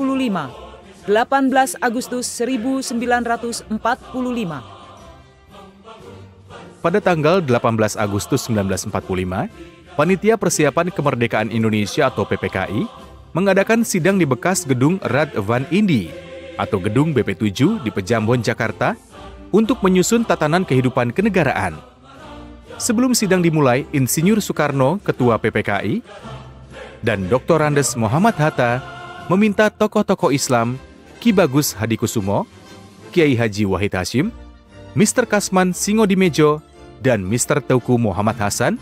Agustus 1945. Pada tanggal 18 Agustus 1945, Panitia Persiapan Kemerdekaan Indonesia atau PPKI mengadakan sidang di bekas gedung Rad Van Indi atau gedung BP7 di Pejambon, Jakarta untuk menyusun tatanan kehidupan kenegaraan. Sebelum sidang dimulai, Insinyur Soekarno, Ketua PPKI, dan Dr. Andes Muhammad Hatta meminta tokoh-tokoh Islam Ki Bagus Hadikusumo, Kiai Haji Wahid Hasyim, Mr. Kasman Singodimejo, dan Mr. Teuku Muhammad Hasan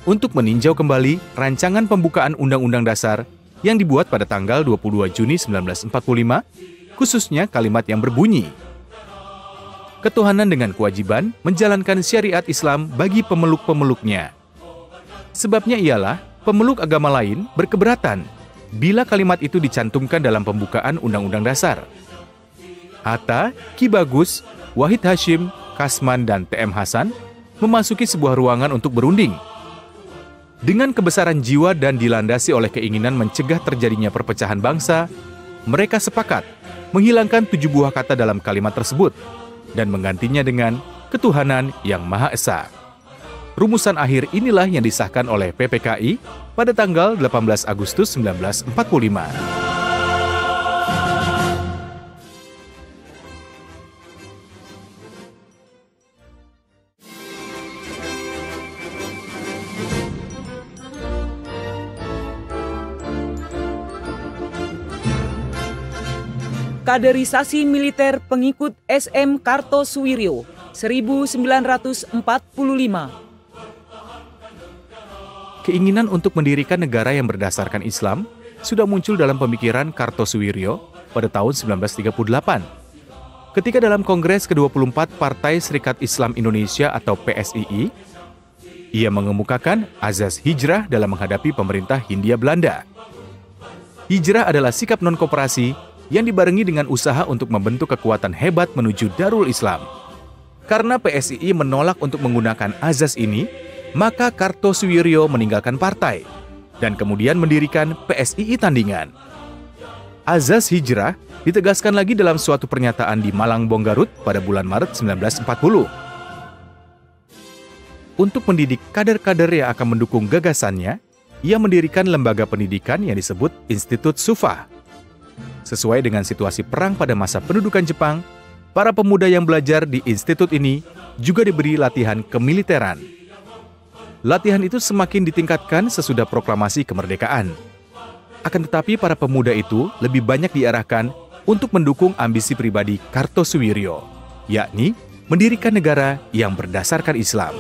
untuk meninjau kembali rancangan pembukaan Undang-Undang Dasar yang dibuat pada tanggal 22 Juni 1945, khususnya kalimat yang berbunyi, ketuhanan dengan kewajiban menjalankan syariat Islam bagi pemeluk-pemeluknya. Sebabnya ialah pemeluk agama lain berkeberatan bila kalimat itu dicantumkan dalam pembukaan Undang-Undang Dasar. Hatta, Ki Bagus, Wahid Hasyim, Kasman, dan TM Hasan memasuki sebuah ruangan untuk berunding. Dengan kebesaran jiwa dan dilandasi oleh keinginan mencegah terjadinya perpecahan bangsa, mereka sepakat menghilangkan 7 buah kata dalam kalimat tersebut dan menggantinya dengan ketuhanan yang Maha Esa. Rumusan akhir inilah yang disahkan oleh PPKI pada tanggal 18 Agustus 1945. Kaderisasi militer pengikut SM Kartosuwiryo 1945. Keinginan untuk mendirikan negara yang berdasarkan Islam sudah muncul dalam pemikiran Kartosuwiryo pada tahun 1938. Ketika dalam Kongres ke-24 Partai Serikat Islam Indonesia atau PSII, ia mengemukakan azas hijrah dalam menghadapi pemerintah Hindia Belanda. Hijrah adalah sikap non-koperasi yang dibarengi dengan usaha untuk membentuk kekuatan hebat menuju Darul Islam. Karena PSII menolak untuk menggunakan azas ini, maka Kartosuwiryo meninggalkan partai dan kemudian mendirikan PSII Tandingan. Azas hijrah ditegaskan lagi dalam suatu pernyataan di Malangbong, Garut pada bulan Maret 1940. Untuk mendidik kader-kader yang akan mendukung gagasannya, ia mendirikan lembaga pendidikan yang disebut Institut Sufah. Sesuai dengan situasi perang pada masa pendudukan Jepang, para pemuda yang belajar di institut ini juga diberi latihan kemiliteran. Latihan itu semakin ditingkatkan sesudah proklamasi kemerdekaan. Akan tetapi para pemuda itu lebih banyak diarahkan untuk mendukung ambisi pribadi Kartosuwiryo, yakni mendirikan negara yang berdasarkan Islam.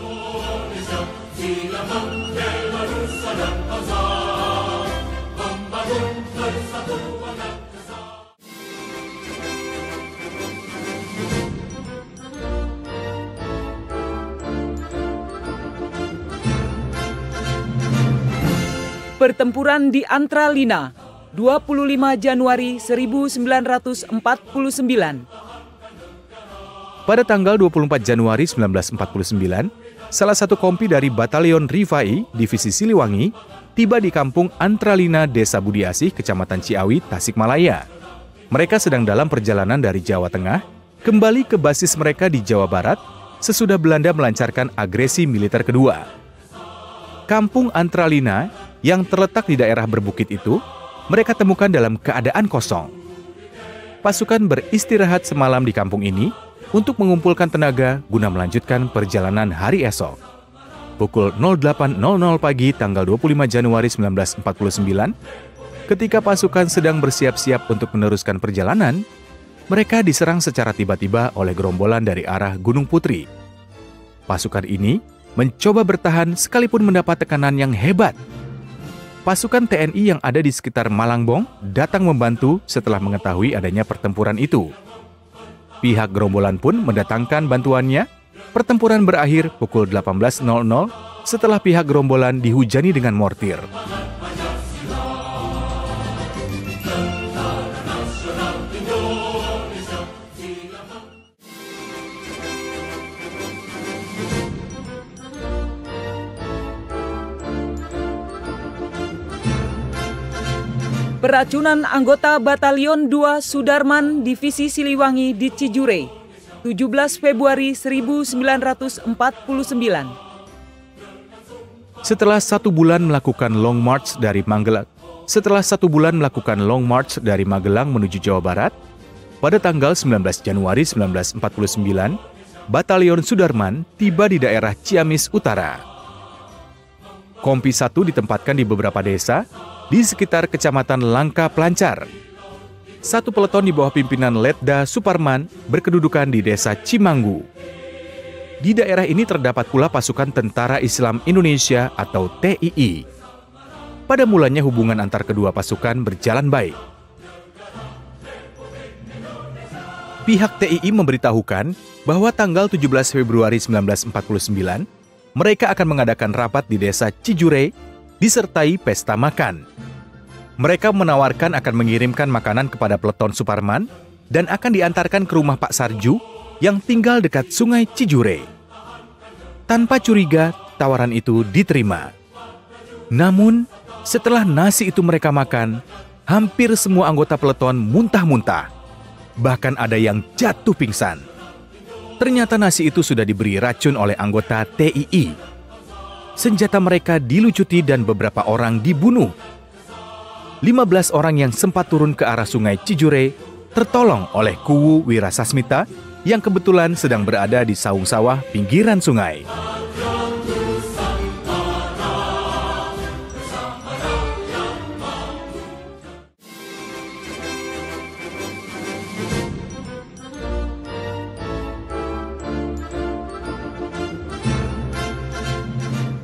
Pertempuran di Antralina, 25 Januari 1949. Pada tanggal 24 Januari 1949, salah satu kompi dari Batalion Rifai, Divisi Siliwangi, tiba di kampung Antralina, Desa Budi Asih, Kecamatan Ciawi, Tasikmalaya. Mereka sedang dalam perjalanan dari Jawa Tengah, kembali ke basis mereka di Jawa Barat, sesudah Belanda melancarkan agresi militer kedua. Kampung Antralina yang terletak di daerah berbukit itu, mereka temukan dalam keadaan kosong. Pasukan beristirahat semalam di kampung ini untuk mengumpulkan tenaga guna melanjutkan perjalanan hari esok. Pukul 08.00 pagi tanggal 25 Januari 1949, ketika pasukan sedang bersiap-siap untuk meneruskan perjalanan, mereka diserang secara tiba-tiba oleh gerombolan dari arah Gunung Putri. Pasukan ini mencoba bertahan sekalipun mendapat tekanan yang hebat. Pasukan TNI yang ada di sekitar Malangbong datang membantu setelah mengetahui adanya pertempuran itu. Pihak gerombolan pun mendatangkan bantuannya. Pertempuran berakhir pukul 18.00 setelah pihak gerombolan dihujani dengan mortir. Peracunan anggota Batalion 2 Sudarman Divisi Siliwangi di Cijure, 17 Februari 1949. Setelah satu bulan melakukan long march dari Magelang menuju Jawa Barat, pada tanggal 19 Januari 1949, Batalion Sudarman tiba di daerah Ciamis Utara. Kompi 1 ditempatkan di beberapa desa di sekitar Kecamatan Langka Pelancar. Satu peleton di bawah pimpinan Letda Suparman berkedudukan di Desa Cimanggu. Di daerah ini terdapat pula pasukan Tentara Islam Indonesia atau TII. Pada mulanya hubungan antar kedua pasukan berjalan baik. Pihak TII memberitahukan bahwa tanggal 17 Februari 1949, mereka akan mengadakan rapat di Desa Cijure disertai pesta makan. Mereka menawarkan akan mengirimkan makanan kepada peleton Suparman dan akan diantarkan ke rumah Pak Sarju yang tinggal dekat Sungai Cijure. Tanpa curiga, tawaran itu diterima. Namun, setelah nasi itu mereka makan, hampir semua anggota peleton muntah-muntah. Bahkan ada yang jatuh pingsan. Ternyata nasi itu sudah diberi racun oleh anggota TII. Senjata mereka dilucuti dan beberapa orang dibunuh. 15 orang yang sempat turun ke arah Sungai Cijure tertolong oleh Kuwu Wirasasmita yang kebetulan sedang berada di saung sawah pinggiran sungai.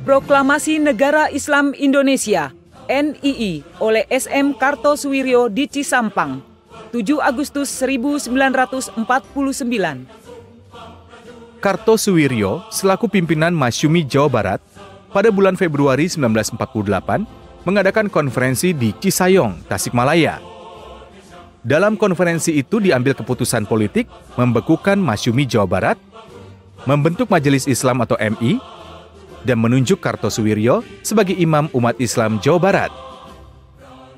Proklamasi Negara Islam Indonesia (NII) oleh SM Kartosuwiryo di Cisampang, 7 Agustus 1949. Kartosuwiryo selaku pimpinan Masyumi Jawa Barat pada bulan Februari 1948 mengadakan konferensi di Cisayong, Tasikmalaya. Dalam konferensi itu diambil keputusan politik membekukan Masyumi Jawa Barat, membentuk Majelis Islam atau MI, dan menunjuk Kartosuwiryo sebagai imam umat Islam Jawa Barat.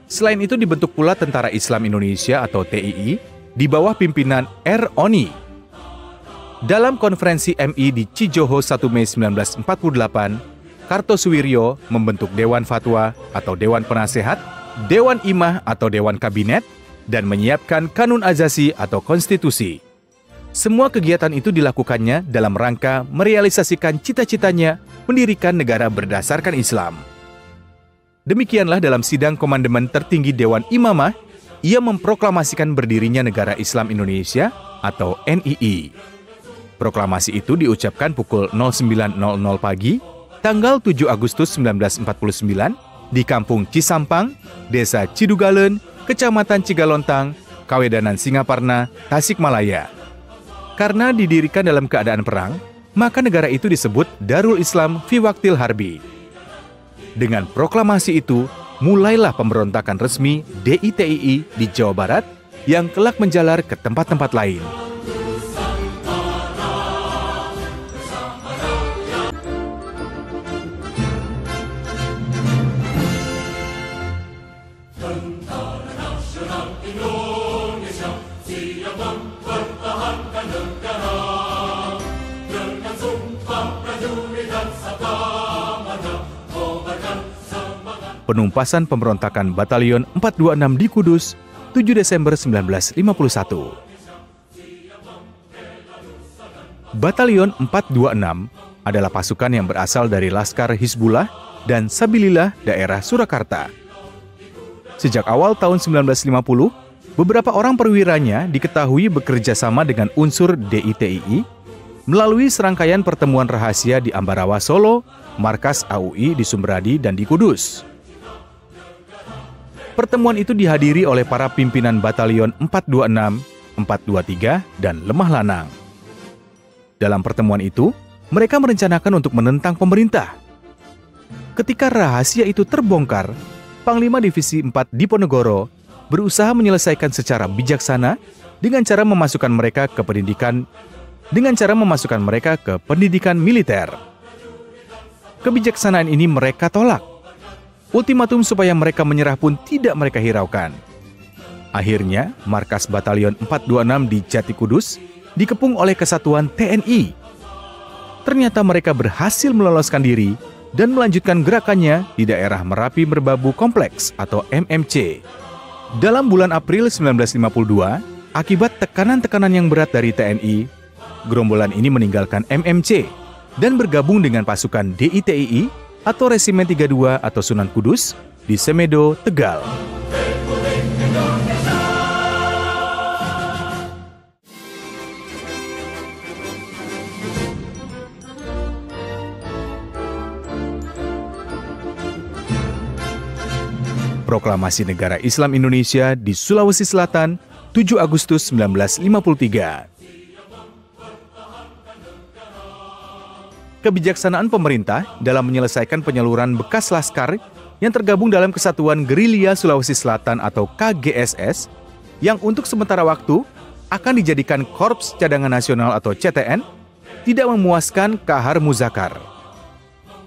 Selain itu dibentuk pula Tentara Islam Indonesia atau TII di bawah pimpinan R. Oni. Dalam konferensi MI di Cijoho 1 Mei 1948, Kartosuwiryo membentuk Dewan Fatwa atau Dewan Penasehat, Dewan Imah atau Dewan Kabinet, dan menyiapkan Kanun Azasi atau Konstitusi. Semua kegiatan itu dilakukannya dalam rangka merealisasikan cita-citanya mendirikan negara berdasarkan Islam. Demikianlah dalam sidang komandemen tertinggi Dewan Imamah, ia memproklamasikan berdirinya Negara Islam Indonesia atau NII. Proklamasi itu diucapkan pukul 09.00 pagi, tanggal 7 Agustus 1949, di Kampung Cisampang, Desa Cidugalen, Kecamatan Cigalontang, Kawedanan Singaparna, Tasikmalaya. Karena didirikan dalam keadaan perang, maka negara itu disebut Darul Islam fi Waqtil Harbi. Dengan proklamasi itu, mulailah pemberontakan resmi DITII di Jawa Barat yang kelak menjalar ke tempat-tempat lain. Penumpasan pemberontakan Batalion 426 di Kudus, 7 Desember 1951. Batalion 426 adalah pasukan yang berasal dari Laskar Hizbullah dan Sabilillah daerah Surakarta. Sejak awal tahun 1950, beberapa orang perwiranya diketahui bekerja sama dengan unsur DITII melalui serangkaian pertemuan rahasia di Ambarawa, Solo, markas AUI di Sumberadi, dan di Kudus. Pertemuan itu dihadiri oleh para pimpinan Batalion 426, 423, dan Lemah Lanang. Dalam pertemuan itu, mereka merencanakan untuk menentang pemerintah. Ketika rahasia itu terbongkar, Panglima Divisi 4 Diponegoro berusaha menyelesaikan secara bijaksana dengan cara memasukkan mereka ke pendidikan militer. Kebijaksanaan ini mereka tolak. Ultimatum supaya mereka menyerah pun tidak mereka hiraukan. Akhirnya, markas Batalion 426 di Jati Kudus dikepung oleh kesatuan TNI. Ternyata mereka berhasil meloloskan diri dan melanjutkan gerakannya di daerah Merapi Merbabu Kompleks atau MMC. Dalam bulan April 1952, akibat tekanan-tekanan yang berat dari TNI, gerombolan ini meninggalkan MMC dan bergabung dengan pasukan DITII atau Resimen 32 atau Sunan Kudus di Semedo, Tegal. Proklamasi Negara Islam Indonesia di Sulawesi Selatan, 7 Agustus 1953. Kebijaksanaan pemerintah dalam menyelesaikan penyaluran bekas laskar yang tergabung dalam Kesatuan Gerilya Sulawesi Selatan atau KGSS yang untuk sementara waktu akan dijadikan Korps Cadangan Nasional atau CTN tidak memuaskan Kahar Muzakar.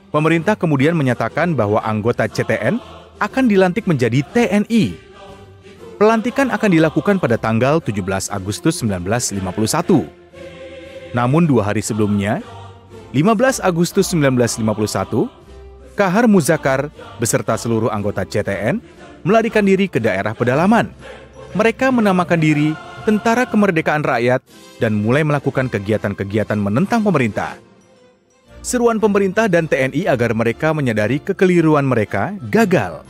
Pemerintah kemudian menyatakan bahwa anggota CTN akan dilantik menjadi TNI. Pelantikan akan dilakukan pada tanggal 17 Agustus 1951. Namun 2 hari sebelumnya, 15 Agustus 1951, Kahar Muzakar beserta seluruh anggota CTN melarikan diri ke daerah pedalaman. Mereka menamakan diri Tentara Kemerdekaan Rakyat dan mulai melakukan kegiatan-kegiatan menentang pemerintah. Seruan pemerintah dan TNI agar mereka menyadari kekeliruan mereka gagal.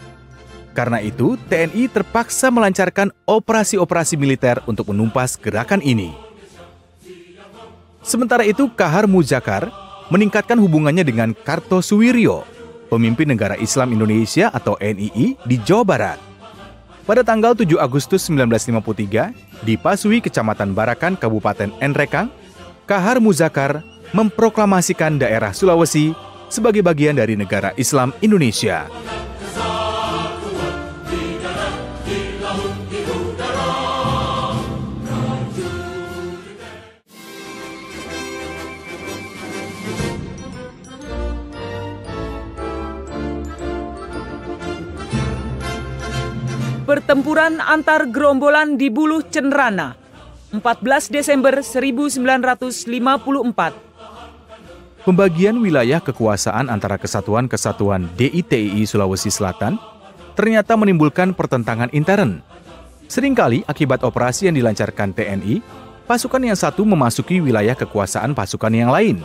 Karena itu, TNI terpaksa melancarkan operasi-operasi militer untuk menumpas gerakan ini. Sementara itu, Kahar Muzakar meningkatkan hubungannya dengan Kartosuwiryo, pemimpin Negara Islam Indonesia atau NII di Jawa Barat. Pada tanggal 7 Agustus 1953, di Pasui, Kecamatan Barakan, Kabupaten Nrekang, Kahar Muzakar memproklamasikan daerah Sulawesi sebagai bagian dari Negara Islam Indonesia. Pertempuran antar gerombolan di Buluh Cenrana, 14 Desember 1954. Pembagian wilayah kekuasaan antara kesatuan-kesatuan DITII Sulawesi Selatan ternyata menimbulkan pertentangan intern. Seringkali akibat operasi yang dilancarkan TNI, pasukan yang satu memasuki wilayah kekuasaan pasukan yang lain.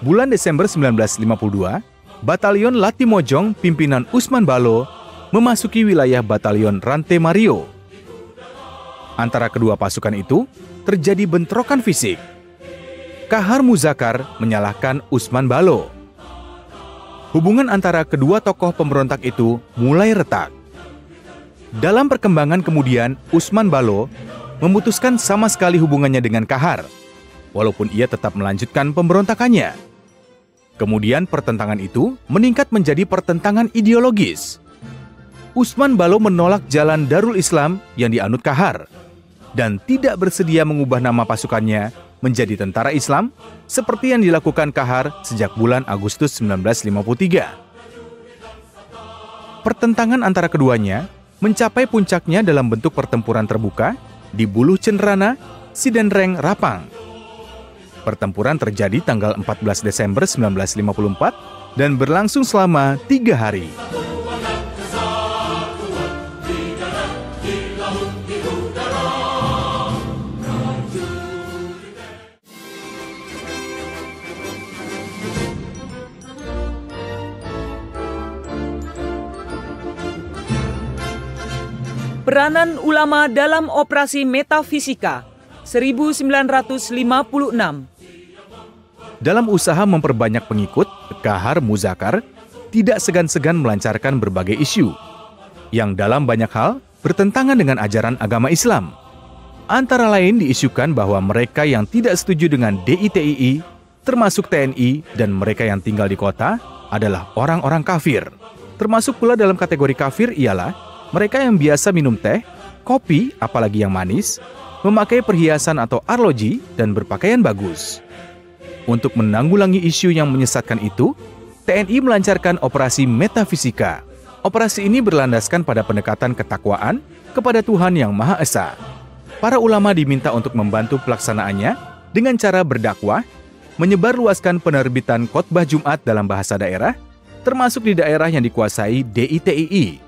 Bulan Desember 1952, Batalion Latimojong pimpinan Usman Balo memasuki wilayah Batalion Rante Mario. Antara kedua pasukan itu terjadi bentrokan fisik. Kahar Muzakar menyalahkan Usman Balo. Hubungan antara kedua tokoh pemberontak itu mulai retak. Dalam perkembangan kemudian, Usman Balo memutuskan sama sekali hubungannya dengan Kahar, walaupun ia tetap melanjutkan pemberontakannya. Kemudian pertentangan itu meningkat menjadi pertentangan ideologis. Usman Balo menolak jalan Darul Islam yang dianut Kahar dan tidak bersedia mengubah nama pasukannya menjadi Tentara Islam seperti yang dilakukan Kahar sejak bulan Agustus 1953. Pertentangan antara keduanya mencapai puncaknya dalam bentuk pertempuran terbuka di Buluh Cenrana, Sidenreng, Rapang. Pertempuran terjadi tanggal 14 Desember 1954 dan berlangsung selama 3 hari. Peranan ulama dalam operasi metafisika 1956. Dalam usaha memperbanyak pengikut, Kahar Muzakar tidak segan-segan melancarkan berbagai isu yang dalam banyak hal bertentangan dengan ajaran agama Islam. Antara lain diisukan bahwa mereka yang tidak setuju dengan DITII, termasuk TNI dan mereka yang tinggal di kota, adalah orang-orang kafir. Termasuk pula dalam kategori kafir ialah mereka yang biasa minum teh, kopi, apalagi yang manis, memakai perhiasan atau arloji, dan berpakaian bagus. Untuk menanggulangi isu yang menyesatkan itu, TNI melancarkan operasi metafisika. Operasi ini berlandaskan pada pendekatan ketakwaan kepada Tuhan Yang Maha Esa. Para ulama diminta untuk membantu pelaksanaannya dengan cara berdakwah, menyebarluaskan penerbitan khotbah Jumat dalam bahasa daerah, termasuk di daerah yang dikuasai DITII.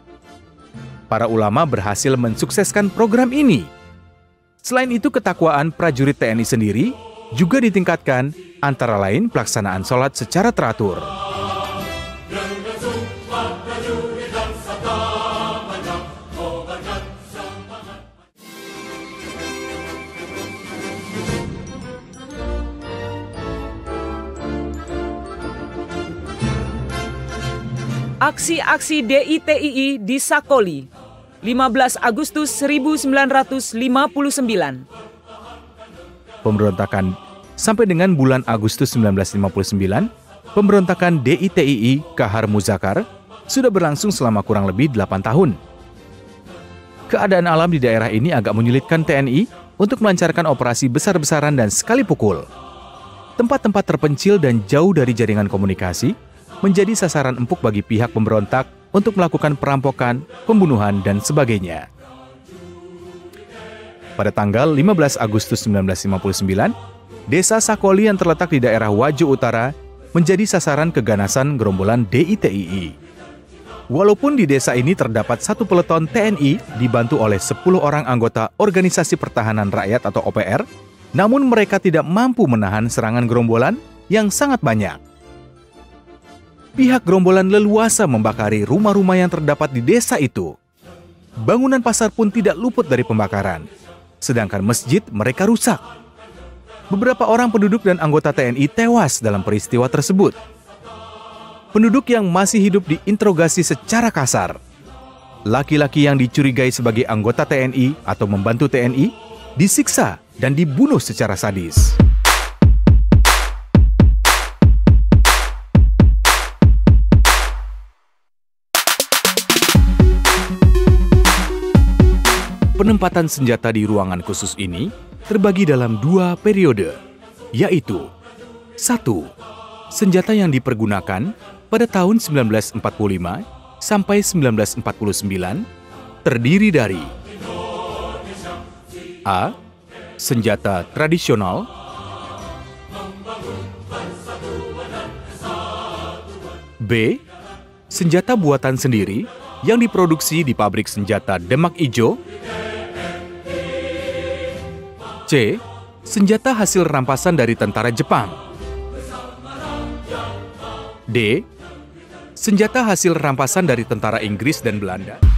Para ulama berhasil mensukseskan program ini. Selain itu, ketakwaan prajurit TNI sendiri juga ditingkatkan, antara lain pelaksanaan sholat secara teratur. Aksi-aksi DITII di Sakoli 15 Agustus 1959. Pemberontakan sampai dengan bulan Agustus 1959, pemberontakan DITII Kahar Muzakar sudah berlangsung selama kurang lebih 8 tahun. Keadaan alam di daerah ini agak menyulitkan TNI untuk melancarkan operasi besar-besaran dan sekali pukul. Tempat-tempat terpencil dan jauh dari jaringan komunikasi menjadi sasaran empuk bagi pihak pemberontak untuk melakukan perampokan, pembunuhan, dan sebagainya. Pada tanggal 15 Agustus 1959, desa Sakoli yang terletak di daerah Wajo Utara menjadi sasaran keganasan gerombolan DITII. Walaupun di desa ini terdapat satu peleton TNI dibantu oleh 10 orang anggota Organisasi Pertahanan Rakyat atau OPR, namun mereka tidak mampu menahan serangan gerombolan yang sangat banyak. Pihak gerombolan leluasa membakari rumah-rumah yang terdapat di desa itu. Bangunan pasar pun tidak luput dari pembakaran, sedangkan masjid mereka rusak. Beberapa orang penduduk dan anggota TNI tewas dalam peristiwa tersebut. Penduduk yang masih hidup diinterogasi secara kasar. Laki-laki yang dicurigai sebagai anggota TNI atau membantu TNI disiksa dan dibunuh secara sadis. Penempatan senjata di ruangan khusus ini terbagi dalam 2 periode, yaitu 1. Senjata yang dipergunakan pada tahun 1945 sampai 1949 terdiri dari A. Senjata tradisional, B. Senjata buatan sendiri yang diproduksi di pabrik senjata Demak Ijo, C. Senjata hasil rampasan dari tentara Jepang. D. Senjata hasil rampasan dari tentara Inggris dan Belanda.